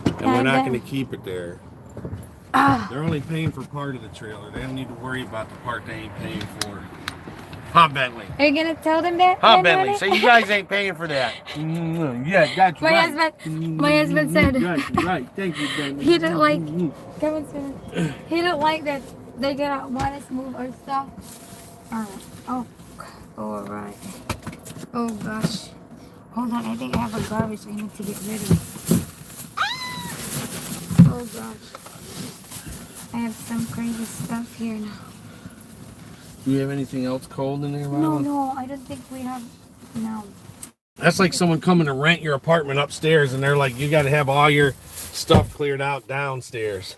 and we're not going to keep it there. They're only paying for part of the trailer. They don't need to worry about the part they ain't paying for. Huh, Bentley? Are you gonna tell them that? Huh, Bentley? Say you guys ain't paying for that. Yeah, that's right. My husband said. Right. Thank you, Bentley. He didn't like. Come on, son. He didn't like that they're gonna want us to move our stuff. Alright. Oh, alright. Oh gosh. Hold on, I think I have a garbage I need to get rid of. Oh gosh. I have some crazy stuff here now. Do you have anything else cold in there, Mama? No, I don't think we have. No. That's like someone coming to rent your apartment upstairs, and they're like, you got to have all your stuff cleared out downstairs.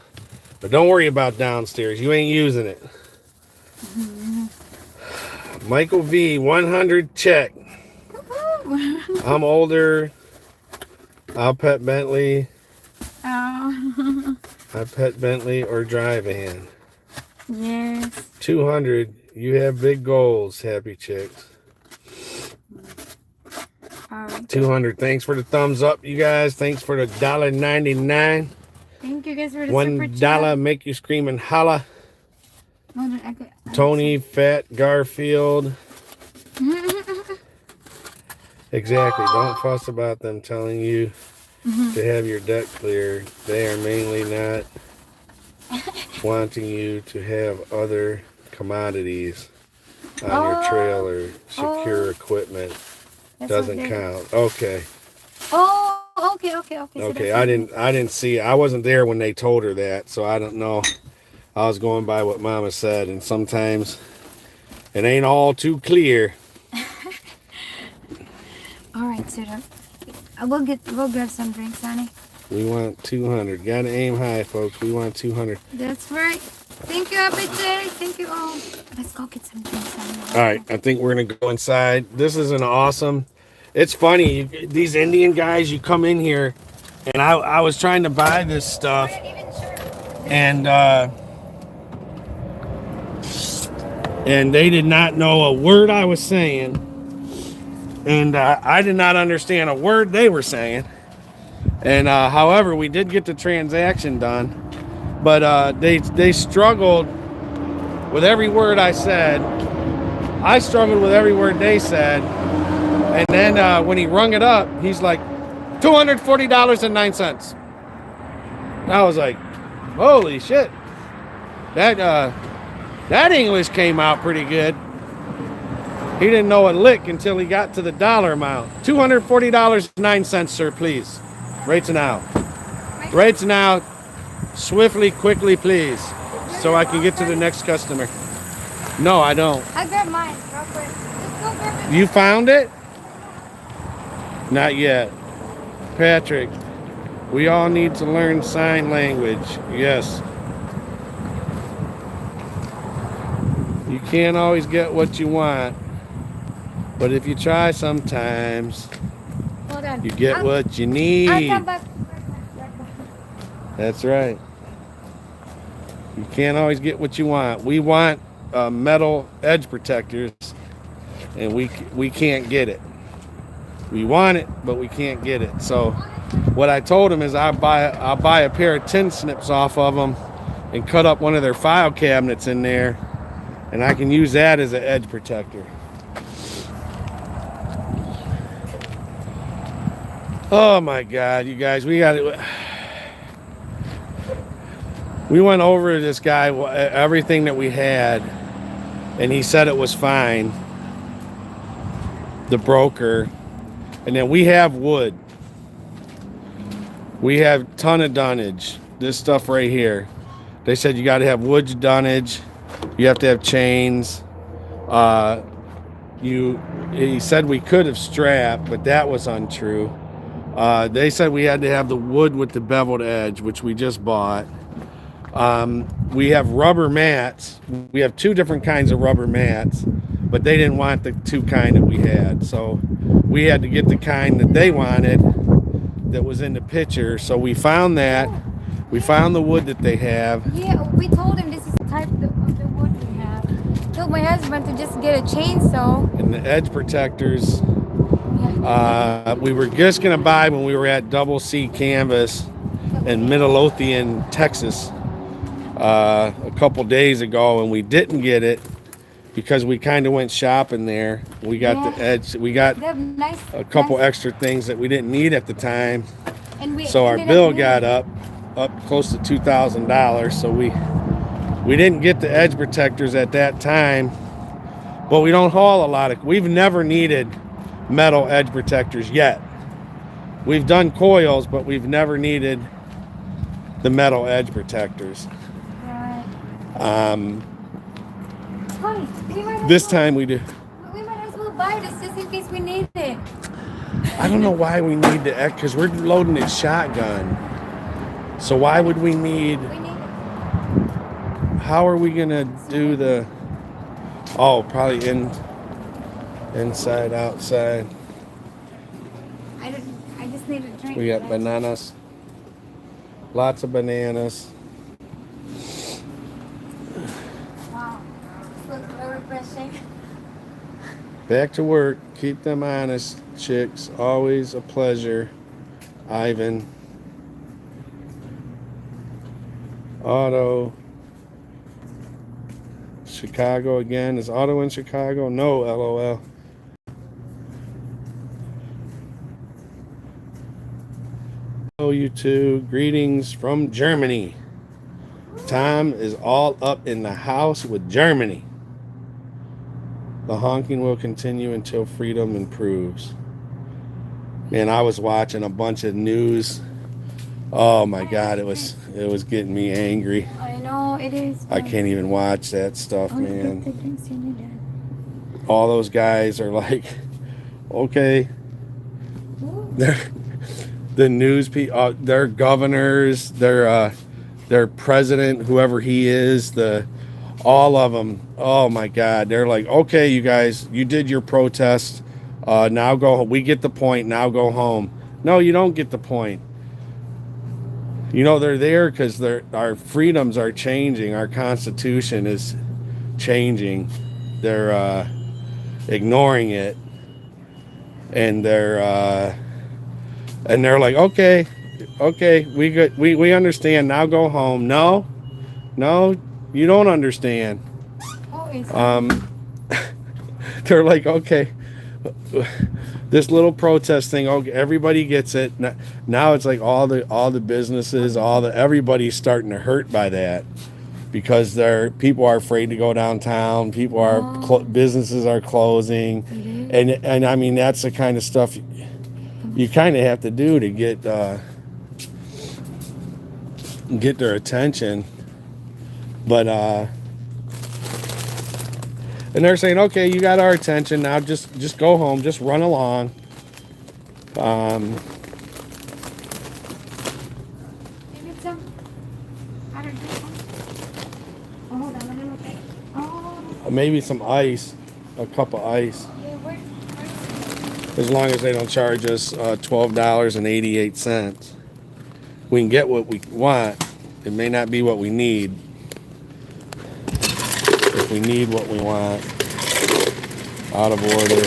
But don't worry about downstairs. You ain't using it. Michael V, 100 check. I'm older. I'll pet Bentley. Oh. I pet Bentley or dry van. Yes. 200. You have big goals, happy chicks. All right. 200. Thanks for the thumbs up, you guys. Thanks for the $1.99. Thank you guys for the super $1 chat. make you scream and holla. I Tony, Fat, Garfield. Exactly. Don't fuss about them telling you to have your debt cleared. They are mainly not wanting you to have other commodities on your trailer. Secure equipment doesn't count. Okay. Oh, okay. So Okay. that's I didn't see. I wasn't there when they told her that, so I don't know. I was going by what Mama said, and sometimes it ain't all too clear. all right, sweetheart. We'll grab some drinks, honey. We want 200. Gotta aim high, folks. We want 200. That's right. Thank you, Happy Jay. Thank you all. Let's go get some drinks, honey. All right, I think we're gonna go inside. This is an awesome. It's funny. These Indian guys, you come in here, and I was trying to buy this stuff, and they did not know a word I was saying, and I did not understand a word they were saying. And however, we did get the transaction done, but they struggled with every word I said. I struggled with every word they said, and then when he rung it up, he's like, $240.09. I was like, holy shit, that English came out pretty good. He didn't know a lick until he got to the dollar amount. $240.09, sir, please. Right now. Right now. Swiftly, quickly, please. So I can get to the next customer. No, I don't. I grabbed mine. Real quick. Just go grab it. You found it? Not yet. Patrick, we all need to learn sign language. Yes. You can't always get what you want. But if you try sometimes, Hold on. you get what you I'll need. come back. That's right. You can't always get what you want. We want metal edge protectors, and we can't get it. We want it, but we can't get it. So what I told him is I'll buy a pair of tin snips off of them and cut up one of their file cabinets in there, and I can use that as an edge protector. Oh my God, you guys, we went over this guy everything that we had, and he said it was fine, the broker. And then we have wood. We have a ton of dunnage. This stuff right here. They said you got to have wood dunnage. You have to have chains. He said we could have strapped, but that was untrue. They said we had to have the wood with the beveled edge, which we just bought. We have rubber mats. We have two different kinds of rubber mats, but they didn't want the two kind that we had. So we had to get the kind that they wanted that was in the picture. So we found that. We found the wood that they have. Yeah, we told him this is the type of the wood we have. Told my husband to just get a chainsaw. And the edge protectors, we were just going to buy when we were at Double C Canvas in Midlothian, Texas, a couple days ago, and we didn't get it because we kind of went shopping there. We got the edge. We got a couple extra things that we didn't need at the time. So our bill got up close to $2,000. So we didn't get the edge protectors at that time. But we don't haul a lot of. We've never needed metal edge protectors yet. We've done coils, but we've never needed the metal edge protectors. This time we do. We might as well buy this just in case we need it. I don't know why we need the edge, because we're loading a shotgun. So why would we need? We need it. How are we gonna do the? Oh, probably in. Inside, outside. I just need a drink. We got bananas. Lots of bananas. Wow. This looks very refreshing. Back to work. Keep them honest, chicks. Always a pleasure. Ivan. Auto. Chicago again. Is Auto in Chicago? No, LOL. Hello, you two. Greetings from Germany. Tom is all up in the house with Germany. The honking will continue until freedom improves. Man, I was watching a bunch of news. Oh my God, it was getting me angry. I know it is. I can't even watch that stuff, Oh, man. the drinks in your dad. All those guys are like, okay, they're the news people, their governors, their president, whoever he is, all of them. Oh my God, they're like, okay, you guys, you did your protest. Now go. We get the point. Now go home. No, you don't get the point. You know, they're there because our freedoms are changing. Our Constitution is changing. They're ignoring it, and they're like, okay, we understand. Now go home. No, you don't understand. Oh, it's They're like, okay, this little protest thing, okay, everybody gets it. Now it's like all the businesses, everybody's starting to hurt by that because people are afraid to go downtown. People are businesses are closing, and I mean that's the kind of stuff you kind of have to do to get their attention. But and they're saying, okay, you got our attention now. Just go home. Just run along. Maybe some. I don't know. Oh, hold on, let me look at it. Oh, Maybe some ice, a cup of ice. yeah, where As long as they don't charge us $12.88. We can get what we want. It may not be what we need. If we need what we want. Out of order.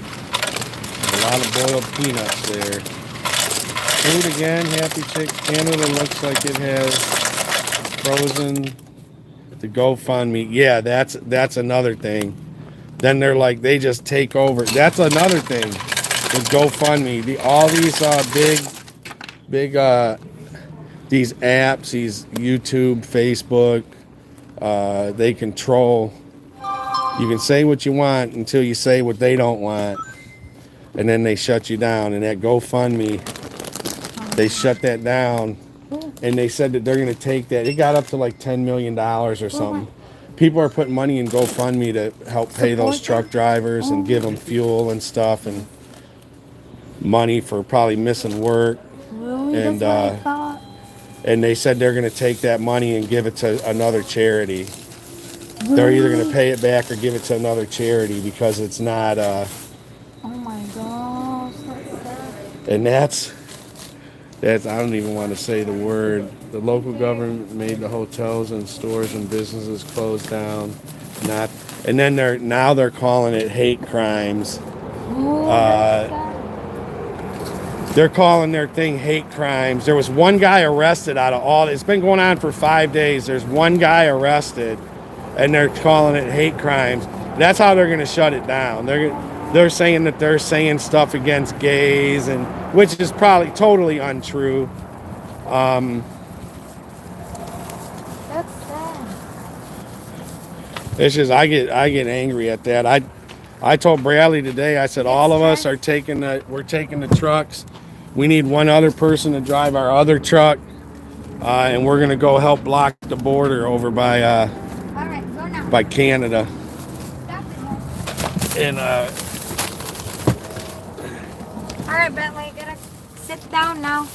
A lot of boiled peanuts there. Food again, Happy Chick. Canada looks like it has frozen the GoFundMe. Yeah, that's another thing. Then they're like, they just take over. That's another thing with GoFundMe. All these big these apps, these YouTube, Facebook, they control. You can say what you want until you say what they don't want, and then they shut you down. And that GoFundMe, they shut that down, and they said that they're going to take that. It got up to like $10 million or something. People are putting money in GoFundMe to help pay those truck drivers and give them fuel and stuff, and money for probably missing work. really? And That's what I thought. and they said they're going to take that money and give it to another charity. They're either going to pay it back or give it to another charity because it's not. Oh my gosh, that's sad. And that's I don't even want to say the word. The local government made the hotels and stores and businesses close down. And then they're calling it hate crimes. Oh, Uh, that's sad. They're calling their thing hate crimes. There was one guy arrested out of all. It's been going on for 5 days. There's one guy arrested, and they're calling it hate crimes. That's how they're going to shut it down. They're saying that they're saying stuff against gays, and which is probably totally untrue. That's sad. It's just I get angry at that. I told Bradley today. I said all of us are we're taking the trucks. We need one other person to drive our other truck, and we're gonna go help block the border over by All right, go now. by Canada. Stop it. And All right, Bentley, gotta sit down now.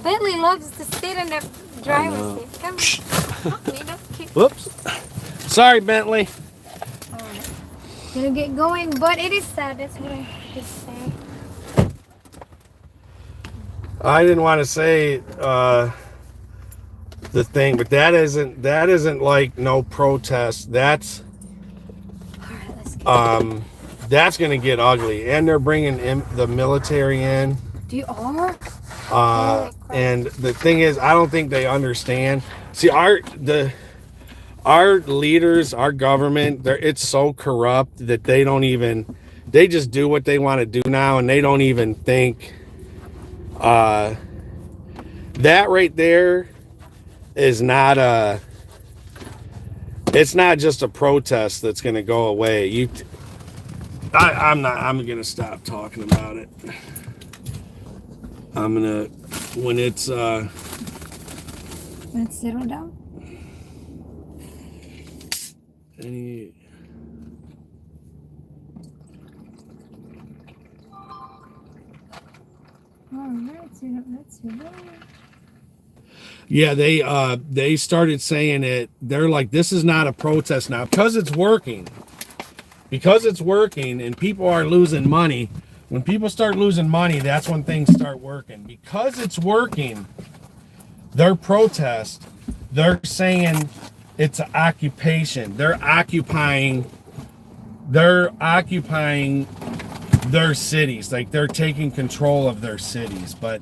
Bentley loves to sit in the driver's seat. Come on. Okay. whoops. Sorry, Bentley. Alright. Gonna get going, but it is sad. That's what I could say. I didn't want to say the thing, but that isn't like no protest. Alright, let's go. That's gonna get ugly, and they're bringing in the military in. Do you are? And the thing is, I don't think they understand. See, our leaders, our government, it's so corrupt that they just do what they want to do now, and they don't even think. That right there is not it's not just a protest that's going to go away. I'm going to stop talking about it. I'm going to, when it's, Let's settle down. any, Alright, let's see. yeah, they started saying it. They're like, this is not a protest now because it's working. Because it's working and people are losing money. When people start losing money, that's when things start working. Because it's working, their protest, they're saying it's an occupation. They're occupying their cities. Like they're taking control of their cities. But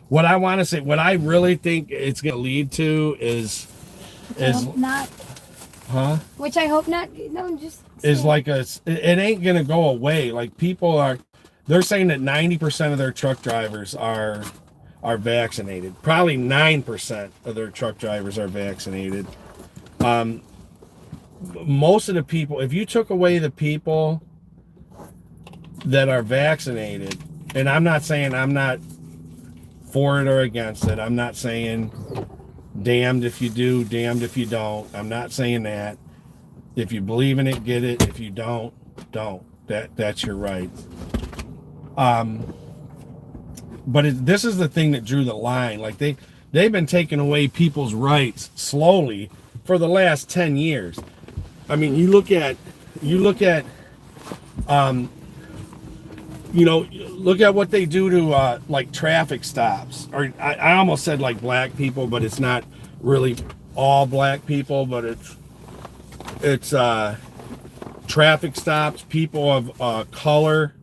what I want to say, what I really think it's going to lead to is not. Huh? Which I hope not. No, just is say. like it ain't gonna go away. Like they're saying that 90% of their truck drivers are vaccinated. Probably 9% of their truck drivers are vaccinated. Most of the people, if you took away the people that are vaccinated, and I'm not saying I'm not for it or against it. I'm not saying damned if you do, damned if you don't. I'm not saying that. If you believe in it, get it. If you don't. That's your right. But this is the thing that drew the line. Like they've been taking away people's rights slowly for the last 10 years. I mean, you look at look at what they do to like traffic stops. Or I almost said like black people, but it's not really all black people, but it's traffic stops, people of color.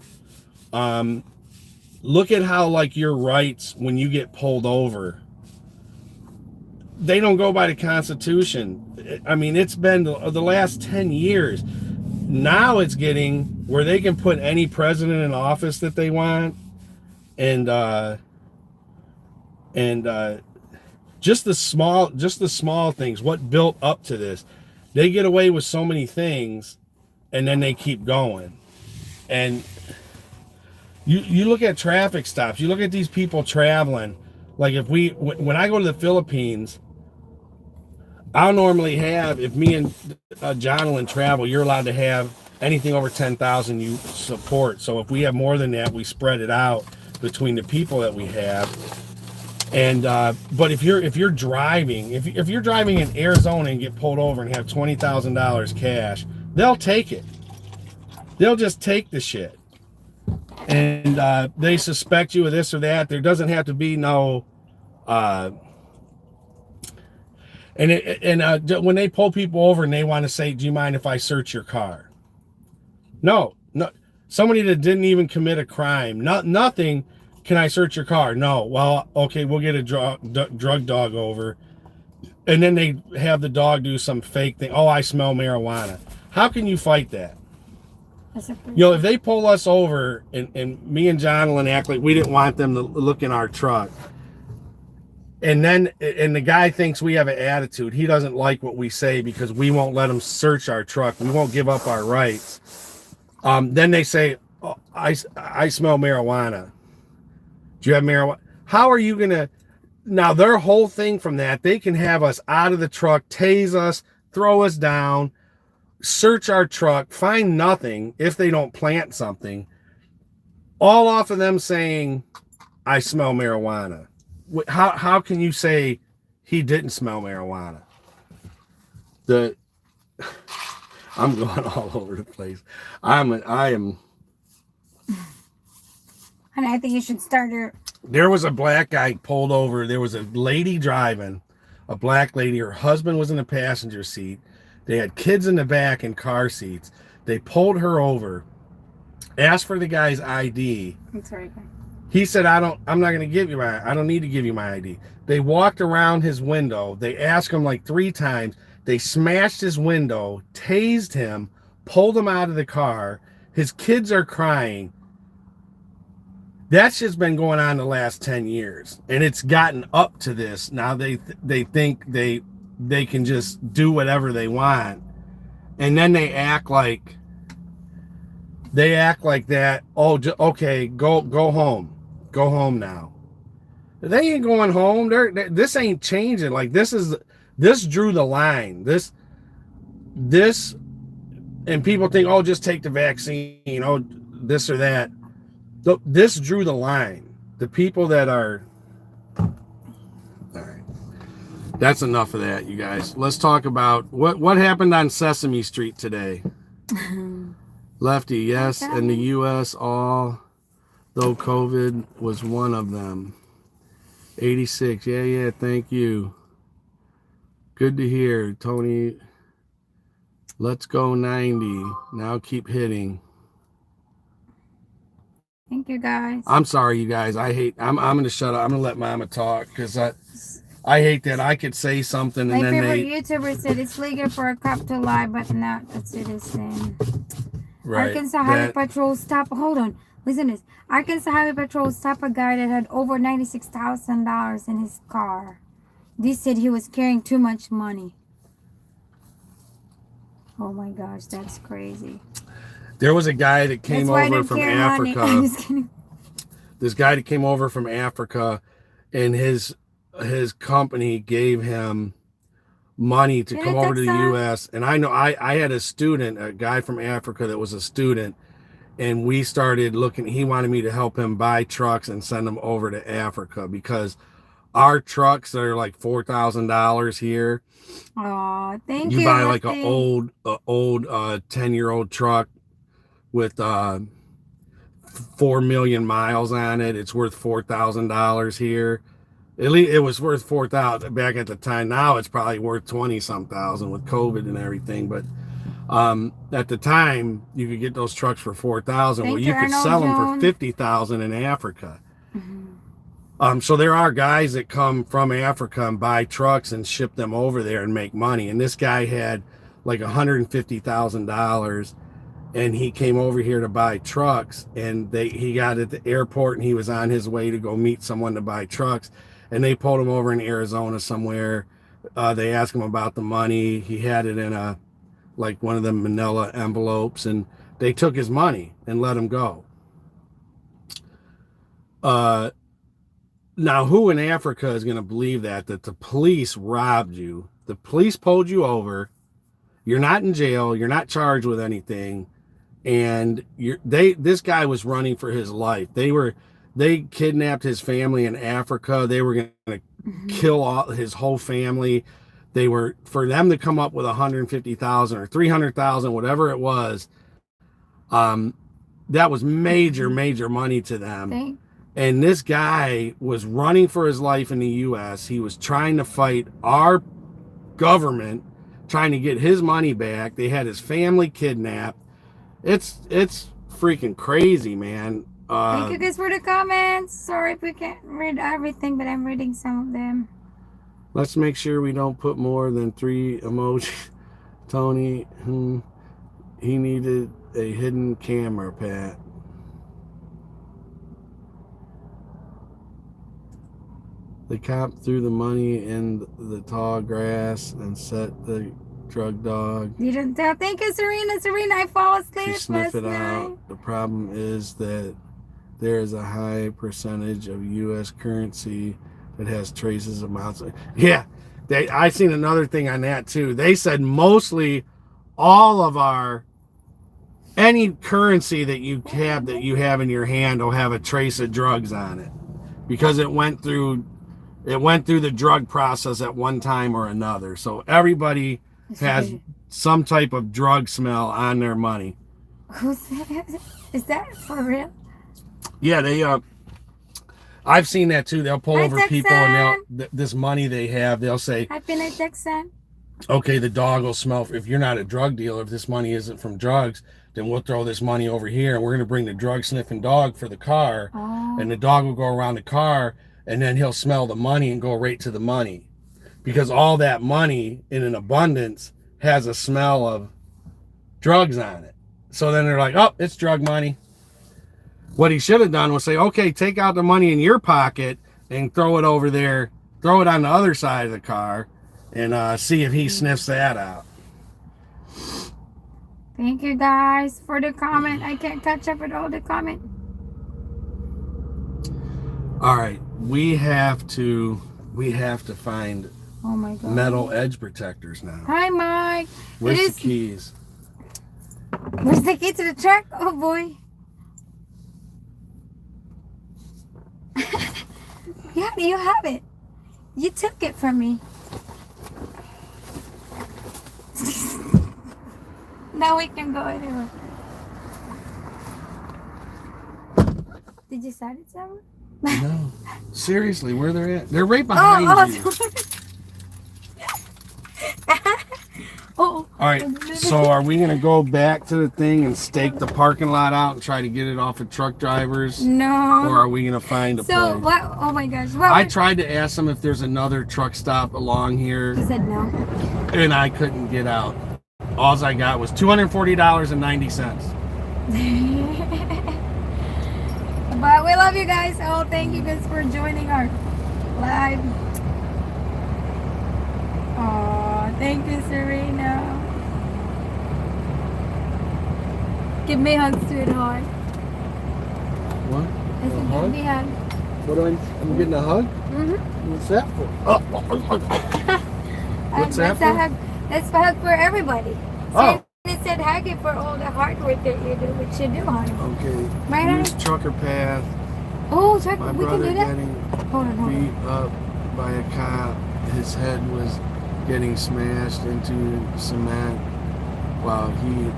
Look at how like your rights when you get pulled over, they don't go by the Constitution. I mean, it's been the last 10 years. Now it's getting where they can put any president in office that they want, and just the small things. What built up to this? They get away with so many things, and then they keep going. And you look at traffic stops. You look at these people traveling. Like when I go to the Philippines, I'll normally have, if me and Jonathan travel, you're allowed to have anything over 10,000 you support. So if we have more than that, we spread it out between the people that we have. And but if you're driving, if you're driving in Arizona and get pulled over and have $20,000 cash, they'll take it. They'll just take the shit. And they suspect you of this or that. There doesn't have to be no. When they pull people over and they want to say, "Do you mind if I search your car?" No. Somebody that didn't even commit a crime, nothing. Can I search your car? No. Well, okay, we'll get a drug dog over, and then they have the dog do some fake thing. Oh, I smell marijuana. How can you fight that? If they pull us over and me and Jonathan act like we didn't want them to look in our truck, and the guy thinks we have an attitude. He doesn't like what we say because we won't let him search our truck. We won't give up our rights. Then they say, oh, I smell marijuana. Do you have marijuana? How are you going to... Now, their whole thing from that, they can have us out of the truck, tase us, throw us down, search our truck, find nothing if they don't plant something. All off of them saying, I smell marijuana. How can you say he didn't smell marijuana. The I'm going all over the place. I am. And I think you should start your. There was a black guy pulled over. There was a lady driving, a black lady. Her husband was in the passenger seat. They had kids in the back in car seats. They pulled her over, asked for the guy's ID. I'm sorry. He said, I'm not going to give you I don't need to give you my ID. They walked around his window. They asked him like 3 times. They smashed his window, tased him, pulled him out of the car. His kids are crying. That shit's been going on the last 10 years. And it's gotten up to this. Now they think they can just do whatever they want. And then they act like that. Oh, okay, go home. Go home now. They ain't going home. This ain't changing. Like this drew the line. This and people think, oh, just take the vaccine, oh, this or that. This drew the line. The people that are all right. That's enough of that, you guys. Let's talk about what happened on Sesame Street today. Lefty, yes, in the U.S., although COVID was one of them. 86, yeah, thank you. Good to hear, Tony. Let's go 90. Now keep hitting. Thank you, guys. I'm sorry, you guys. I'm going to shut up. I'm going to let Mama talk because I hate that I could say something and My then favorite YouTuber said it's legal for a cop to lie, but not a citizen. Right. Arkansas Highway Patrol stop. Hold on. Listen to this. Arkansas Highway Patrol stopped a guy that had over $96,000 in his car. They said he was carrying too much money. Oh my gosh, that's crazy. There was a guy that came over from Africa. This guy that came over from Africa, and his company gave him money to come over to the U.S. And I know I had a student, a guy from Africa that was a student, and we started looking. He wanted me to help him buy trucks and send them over to Africa because our trucks are like $4,000 here. Oh, thank you. You buy like an old 10-year-old truck with 4 million miles on it. It's worth $4,000 here. At least it was worth 4,000 back at the time. Now it's probably worth 20-some thousand with COVID and everything. But at the time, you could get those trucks for 4,000. Well, you could sell them for 50,000 in Africa. Mm-hmm. So there are guys that come from Africa and buy trucks and ship them over there and make money. And this guy had like $150,000. And he came over here to buy trucks, and he got at the airport, and he was on his way to go meet someone to buy trucks, and they pulled him over in Arizona somewhere. They asked him about the money. He had it in one of the manila envelopes, and they took his money and let him go. Now, who in Africa is going to believe that the police robbed you? The police pulled you over. You're not in jail. You're not charged with anything. And this guy was running for his life. They kidnapped his family in Africa. They were going to kill his whole family. For them to come up with 150,000 or 300,000, whatever it was, that was major money to them. And this guy was running for his life in the U.S. He was trying to fight our government, trying to get his money back. They had his family kidnapped. It's freaking crazy, man. Thank you guys for the comments. Sorry if we can't read everything, but I'm reading some of them. Let's make sure we don't put more than 3 emojis. Tony, he needed a hidden camera, Pat. The cop threw the money in the tall grass and set the drug dog. You didn't tell. Thank you, Serena. Serena, I fall asleep. She sniffed it out. The problem is that there is a high percentage of U.S. currency that has traces of amounts. Yeah, I seen another thing on that too. They said mostly all of any currency that you have in your hand will have a trace of drugs on it because it went through It went through the drug process at one time or another. So everybody has some type of drug smell on their money. Is that for real? Yeah, they I've seen that too. They'll pull Hi, over people and Texan. this money they have, they'll say, Happy night, Texan. okay, the dog will smell. If you're not a drug dealer, if this money isn't from drugs, then we'll throw this money over here and we're going to bring the drug sniffing dog for the car. Oh. And the dog will go around the car and then he'll smell the money and go right to the money. Because all that money in an abundance has a smell of drugs on it. So then they're like, oh, it's drug money. What he should have done was say, okay, take out the money in your pocket and throw it over there, throw it on the other side of the car, and see if he sniffs that out. Thank you guys for the comment. I can't catch up with all the comment. All right, we have to find Oh my god. metal edge protectors now. Hi, Mike. Where's the keys? Where's the key to the truck? Oh boy. Yeah, you have it. You took it from me. Now we can go anywhere. Did you start it somewhere? No. Seriously, where they're at? They're right behind you. Oh. All right, so are we going to go back to the thing and stake the parking lot out and try to get it off of truck drivers? No. Or are we going to find a So, place? what? Oh my gosh. What? I tried to ask them if there's another truck stop along here, He said no. and I couldn't get out. All I got was $240.90. But we love you guys. Oh, thank you guys for joining our live. Oh, thank you, Serena. Give me a hug, sweetheart. What? I said, give me a hug. What do I'm getting a hug? Mm-hmm. What's that for? What's that for? That's a hug for everybody. Oh. It said hug it for all the hard work that you do, which you do, honey. Okay. Right, honey? Use trucker path. Oh, check. My We can brother do that. getting Hold on. beat up by a cop. His head was getting smashed into cement while he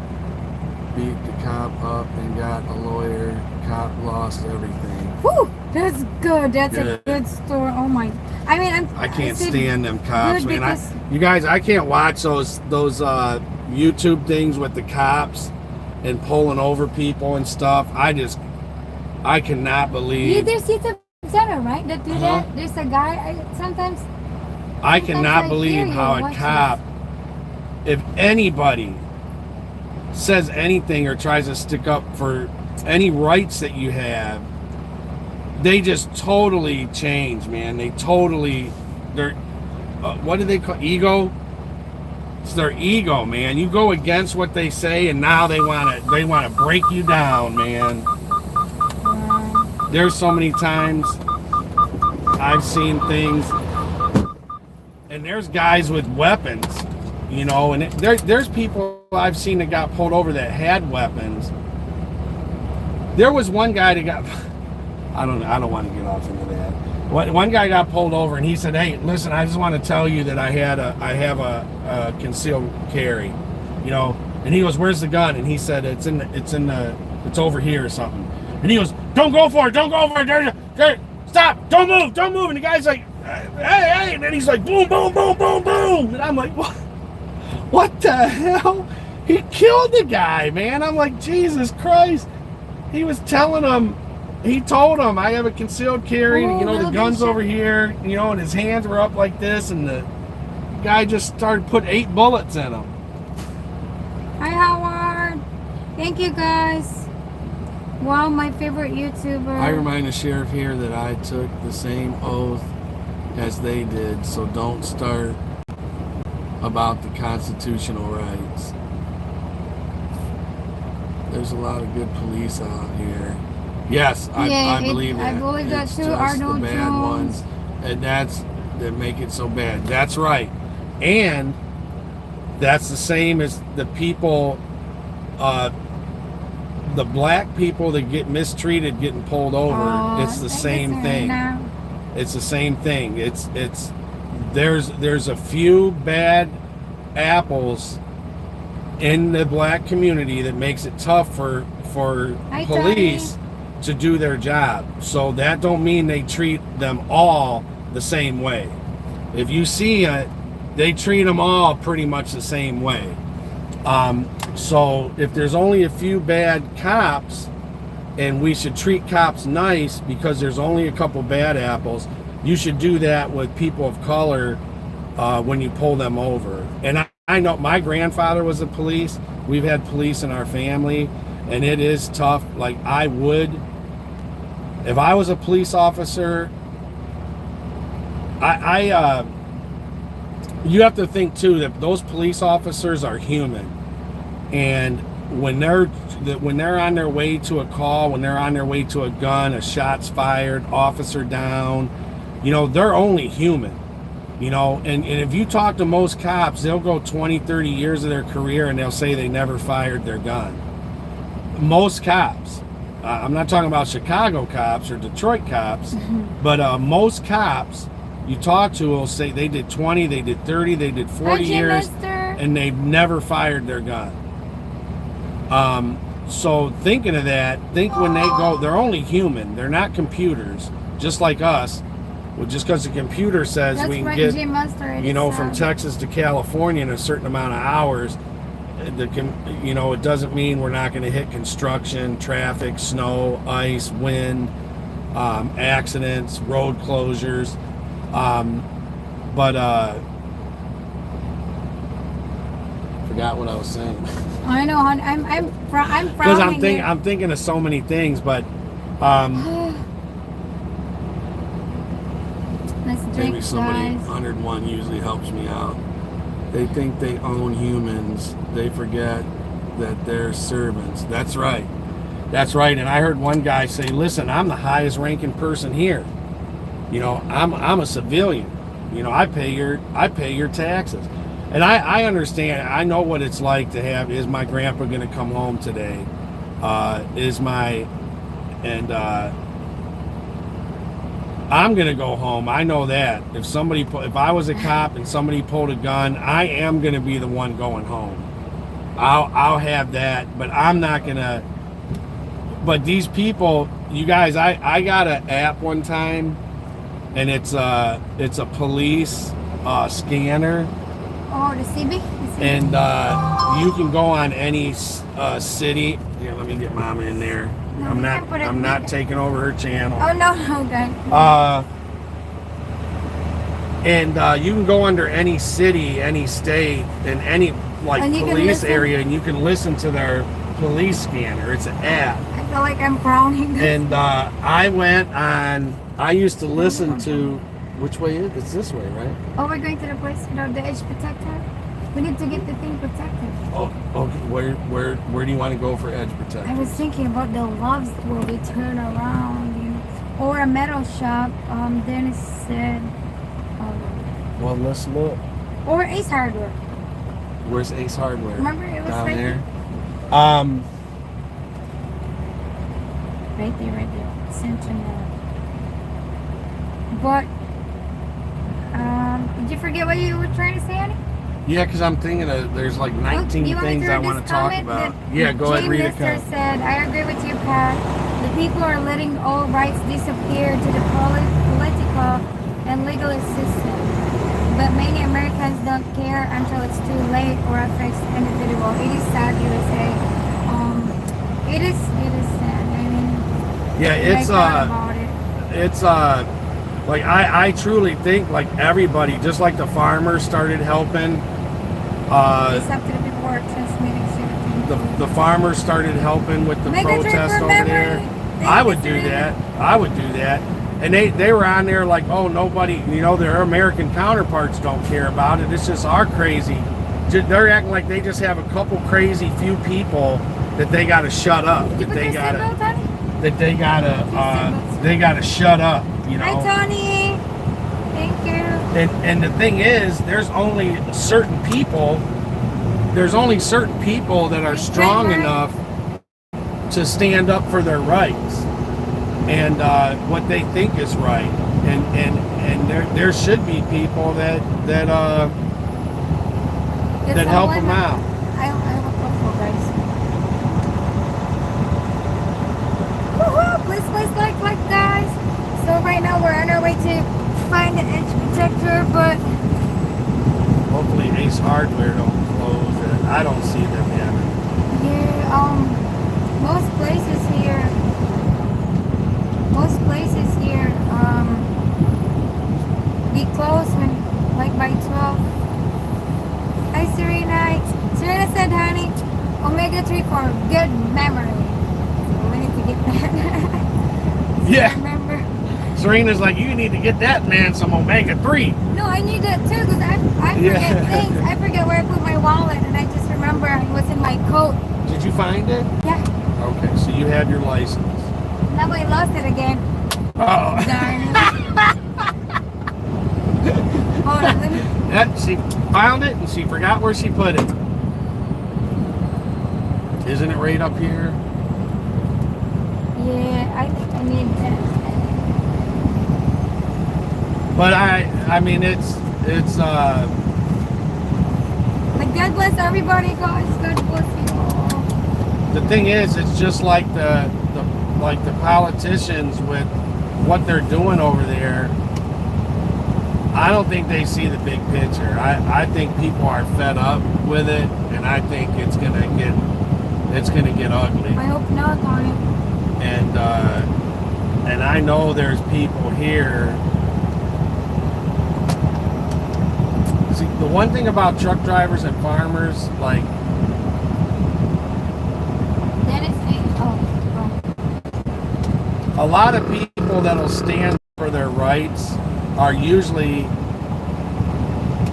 beat the cop up and got a lawyer. Cop lost everything. Whew, that's good. That's Yeah. a good story. Oh my! I mean, I can't said stand them cops, good man. because- You guys, I can't watch those YouTube things with the cops and pulling over people and stuff. I cannot believe. There's YouTube center, right? That do Uh-huh. that. There's a guy. Sometimes. I Sometimes cannot I believe hear you how a watch cop, if anybody says anything or tries to stick up for any rights that you have, they just totally change, man. They're what do they call ego? It's their ego, man. You go against what they say, and now they want to break you down, man. There's so many times I've seen things, and there's guys with weapons, you know, and there's people I've seen that got pulled over that had weapons. There was one guy that got, I don't want to get off into that. One guy got pulled over and he said, "Hey, listen, I just want to tell you that I have a concealed carry, you know." And he goes, "Where's the gun?" And he said, "It's over here or something." And he goes, "Don't go for it! Don't go for it! Stop! Don't move! Don't move!" And the guy's like, "Hey!" And then he's like, "Boom! Boom! Boom! Boom! Boom!" And I'm like, "What? What the hell?" He killed the guy, man. I'm like, Jesus Christ! He was telling him. He told him, "I have a concealed carry, Oh, you know, the well, gun's they should- over here, you know," and his hands were up like this, and the guy just started putting 8 bullets in him. Hi, Howard. Thank you, guys. Wow, my favorite YouTuber. I remind the sheriff here that I took the same oath as they did, so don't start about the constitutional rights. There's a lot of good police out here. Yes, I believe that. I believe that It's too. just Arnold the bad Jones. ones, and that make it so bad. That's right, and that's the same as the people, the black people that get mistreated getting pulled over. Oh, it's the thank you, same thing. Serena. It's the same thing. There's a few bad apples in the black community that makes it tough for Hi, police to do their job. So that don't mean they treat them all the same way. If you see it, they treat them all pretty much the same way. So if there's only a few bad cops, and we should treat cops nice because there's only a couple bad apples, you should do that with people of color when you pull them over. And I know my grandfather was a police. We've had police in our family, and it is tough. Like, if I was a police officer, you have to think too that those police officers are human, and when they're on their way to a call, when they're on their way to a gun, a shot's fired, officer down, they're only human. And if you talk to most cops, they'll go 20, 30 years of their career and they'll say they never fired their gun. Most cops, I'm not talking about Chicago cops or Detroit cops, but most cops you talk to will say they did 20, they did 30, they did 40 years, and they've never fired their gun. So thinking of that, think when they go, they're only human. They're not computers, just like us. Well, just because the computer says we can get, from Texas to California in a certain amount of hours, it doesn't mean we're not going to hit construction, traffic, snow, ice, wind, accidents, road closures. Forgot what I was saying. I know, hon. I'm because I'm thinking of so many things, but maybe somebody 101 usually helps me out. They think they own humans. They forget that they're servants. That's right. That's right. And I heard one guy say, "Listen, I'm the highest ranking person here. I'm a civilian. I pay your taxes." And I understand. I know what it's like to have. Is my grandpa going to come home today? I'm going to go home. I know that. If I was a cop and somebody pulled a gun, I am going to be the one going home. I'll have that, but I'm not going to. But these people, you guys, I got an app one time, and it's a police scanner. Oh, the CB? And you can go on any city. Here, let me get Mama in there. No, I'm not taking over her channel. Oh, no, okay. And you can go under any city, any state, and any police area, and you can listen to their police scanner. It's an app. I feel like I'm frowning. And I used to listen to. Which way is it? It's this way, right? Oh, we're going to the place without the edge protector. We need to get the thing protected. Oh, okay. Where do you want to go for edge protector? I was thinking about the loves where we turn around, or a metal shop. Dennis said. Well, let's look. Or Ace Hardware. Where's Ace Hardware? Remember, it was down right there. Right there. Sentinel. But did you forget what you were trying to say, Annie? Yeah, because I'm thinking there's like 19 things I want to talk about. Yeah, go ahead, read it. Said, I agree with you, Pat. The people are letting all rights disappear to the political and legalist system. But many Americans don't care until it's too late or affects the individual. It is sad, USA. It is sad. I mean, yeah, it's like I truly think like everybody, just like the farmers started helping. It's up to the people who are transmitting everything. The farmers started helping with the protest over there. I would do that. And they were on there like, oh, nobody, their American counterparts don't care about it. It's just our crazy. They're acting like they just have a couple crazy few people that they got to shut up. That they got to shut up. Hi, Tony. Thank you. And the thing is, there's only certain people that are strong enough to stand up for their rights and what they think is right. and there should be people that If that help someone- them out. I have a couple guys. Woohoo! Please like guys. So right now we're on our way to find the edge protector, but Hopefully Ace Hardware don't close. I don't see them having. yeah, most places here, we close when like by 12. Hi Serena. Serena said, honey, omega-3 for good memory. So we need to get that. So Yeah. remember. Serena's like, you need to get that man some omega-3. No, I need that too because I forget Yeah. things. I forget where I put my wallet, and I just remember it was in my coat. Did you find it? Yeah. Okay, so you have your license. Now I lost it again. Oh. Darn it. Hold on, let me. Yeah, she found it and she forgot where she put it. Isn't it right up here? Yeah, I think I need that. But I mean it's But God bless everybody, guys. God bless you all. the thing is it's just like the politicians with what they're doing over there. I don't think they see the big picture. I think people are fed up with it, and I think it's gonna get ugly. I hope not, Connie. And I know there's people here. See, the one thing about truck drivers and farmers, like Dennis, a lot of people that'll stand for their rights are usually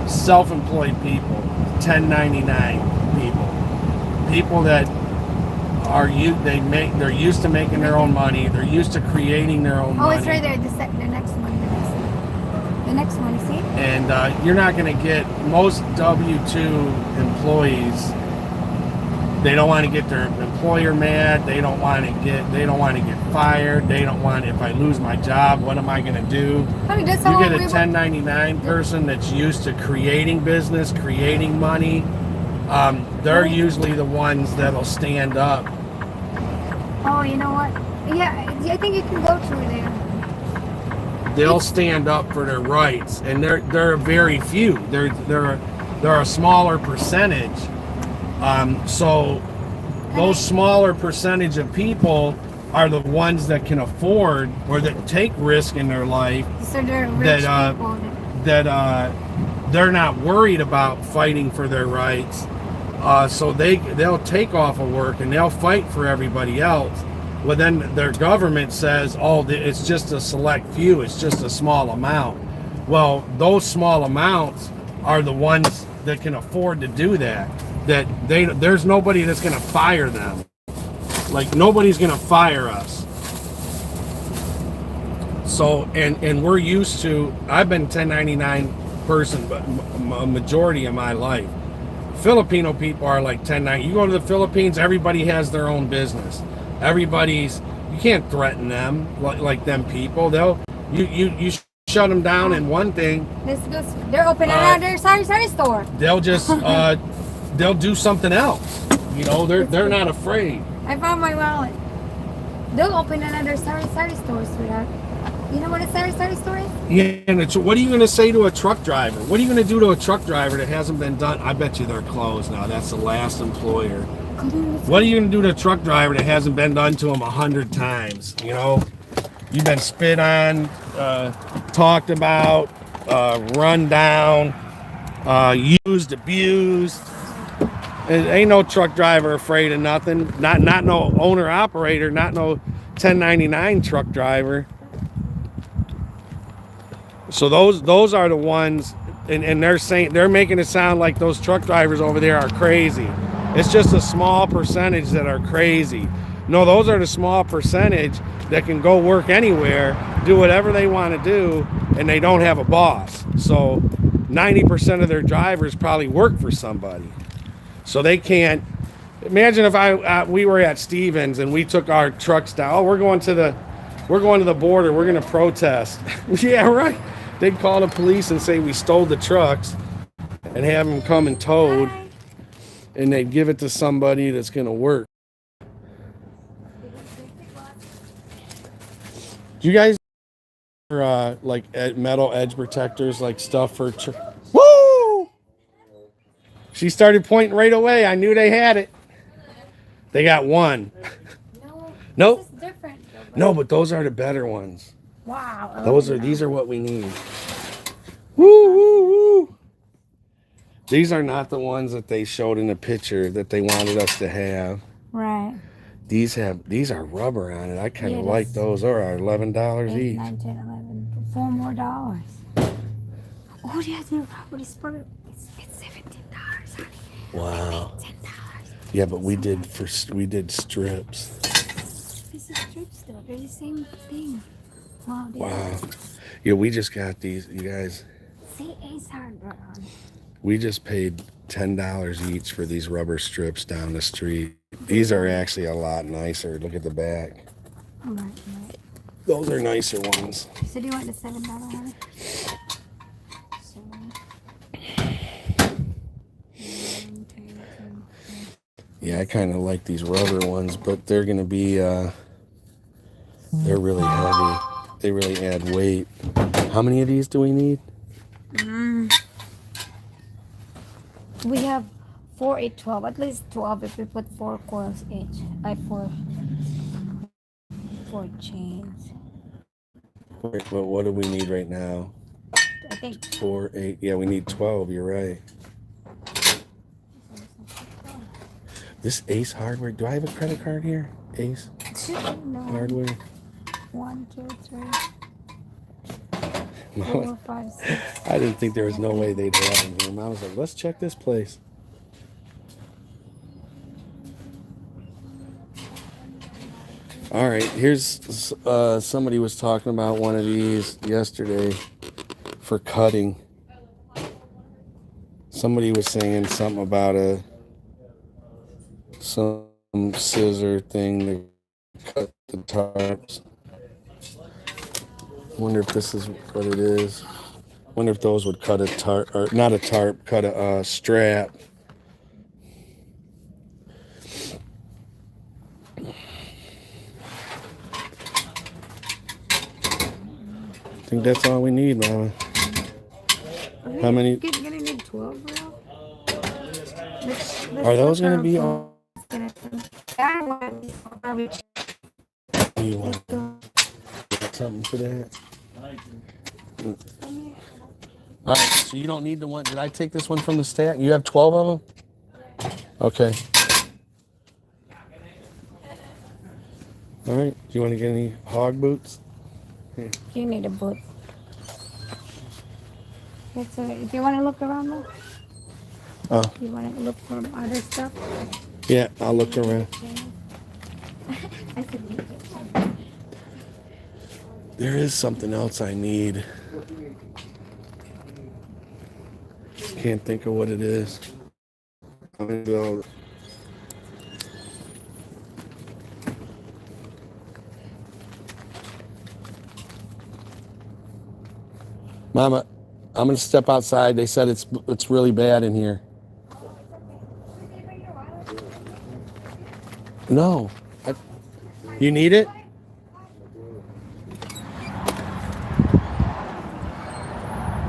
self-employed people, 1099 people that they're used to making their own money. They're used to creating their own money. it's right there. The next one. The next one. You see? And you're not going to get most W-2 employees. They don't want to get their employer mad. They don't want to get fired. They don't want, if I lose my job, what am I going to do? Honey, that's You how get a we 1099 person that's used to creating business, creating money. They're usually the ones that'll stand up. Oh, you know what? Yeah, I think you can go through there. They'll stand up for their rights, and they're very few. They're a smaller percentage. So those smaller percentage of people are the ones that can afford or that take risk in their life, So they're rich people. that they're not worried about fighting for their rights. So they'll take off of work and they'll fight for everybody else. Well, then their government says, oh, it's just a select few, it's just a small amount. Well, those small amounts are the ones that can afford to do that. There's nobody that's going to fire them. Like, nobody's going to fire us. So, and we're used to, I've been 1099 person, but a majority of my life. Filipino people are like 1099. You go to the Philippines, everybody has their own business. You can't threaten them like them people. You shut them down in one thing. They're opening another sari store. They'll just they'll do something else. You know, they're not afraid. I found my wallet. They'll open another sari store, sweetheart. You know what a sari store is? Yeah, and what are you going to say to a truck driver? What are you going to do to a truck driver that hasn't been done? I bet you they're closed now. That's the last employer. What are you going to do to a truck driver that hasn't been done to him 100 times? You know, you've been spit on, talked about, run down, used, abused. Ain't no truck driver afraid of nothing. Not no owner operator. Not no 1099 truck driver. So those are the ones, and they're making it sound like those truck drivers over there are crazy. It's just a small percentage that are crazy. No, those are the small percentage that can go work anywhere, do whatever they want to do, and they don't have a boss. So 90% of their drivers probably work for somebody. So they can't. Imagine if we were at Stevens and we took our trucks down. Oh, we're going to the we're going to the border. We're going to protest. Yeah, right. They'd call the police and say we stole the trucks and have them come and towed, and they'd give it to somebody that's going to work. Do you guys like metal edge protectors, like stuff for woo? She started pointing right away. I knew they had it. They got one. No. Nope. This is different. No, but those are the better ones. Wow. These are what we need. Woo, woo, woo. These are not the ones that they showed in the picture that they wanted us to have. Right. These are rubber on it. I kind of Yeah, like those. Or are $11 8, each. 9, 10, 11. $4 more. Oh, yeah, the rubber is for it's $17, honey. Wow. $10. Yeah, but we did strips. This is strips though. They're the same thing. Wow. Wow. Yeah, we just got these, you guys. See, Ace Hardware on it. We just paid $10 each for these rubber strips down the street. These are actually a lot nicer. Look at the back. Right. Those are nicer ones. So do you want the $7, honey? Yeah, I kind of like these rubber ones, but they're going to be, they're really heavy. They really add weight. How many of these do we need? We have 4, 8, 12. At least 12 if we put 4 coils each. Like 4 chains. But what do we need right now? I think 4, 8. Yeah, we need 12. You're right. This Ace Hardware. Do I have a credit card here? Ace no. Hardware. 1, 2, 3, Mom, 4, 5, 6. I didn't think there was no way they'd have them here. Mom was like, let's check this place. All right, here's somebody was talking about one of these yesterday for cutting. Somebody was saying something about some scissor thing to cut the tarps. Wonder if this is what it is. Wonder if those would cut a tarp, or not a tarp, cut a strap. I think that's all we need, Mama. How many? You're gonna need 12, bro. Are those gonna be all? You want something for that? All right, so you don't need the one. Did I take this one from the stack? You have 12 of them? Okay. All right. Do you want to get any hog boots? Here. You need a boot. If you want to look around though. Oh. You want to look for other stuff? Yeah, I'll look around. I said, There is something else I need. Can't think of what it is. Mama, I'm gonna step outside. They said it's really bad in here. No. You need it?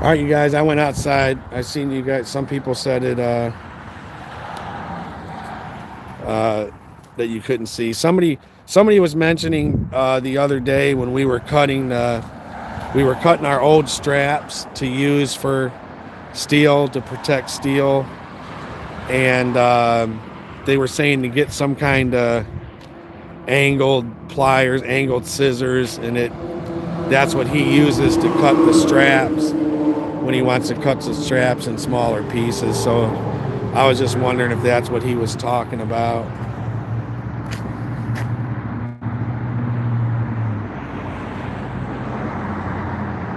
All right, you guys, I went outside. I seen you guys. Some people said it that you couldn't see. Somebody was mentioning the other day when we were cutting our old straps to use for steel, to protect steel, and they were saying to get some kind of angled pliers, angled scissors, and that's what he uses to cut the straps when he wants to cut the straps in smaller pieces. So I was just wondering if that's what he was talking about.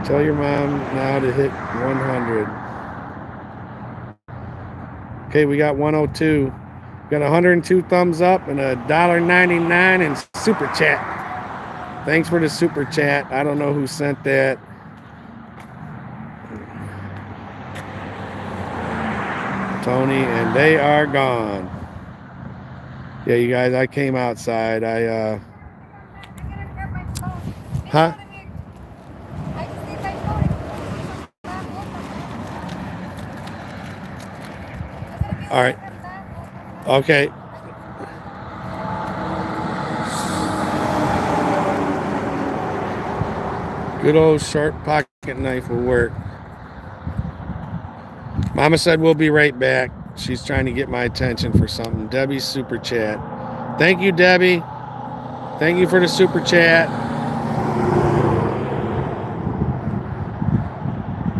Tell your mom now to hit 100. Okay, we got 102. We got 102 thumbs up and $1.99 in super chat. Thanks for the super chat. I don't know who sent that. Tony, and they are gone. Yeah, you guys, I came outside. Huh? All right. Okay. Good old sharp pocket knife will work. Mama said we'll be right back. She's trying to get my attention for something. Debbie's super chat. Thank you, Debbie. Thank you for the super chat.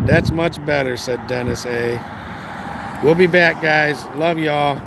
That's much better, said Dennis A. We'll be back, guys. Love y'all.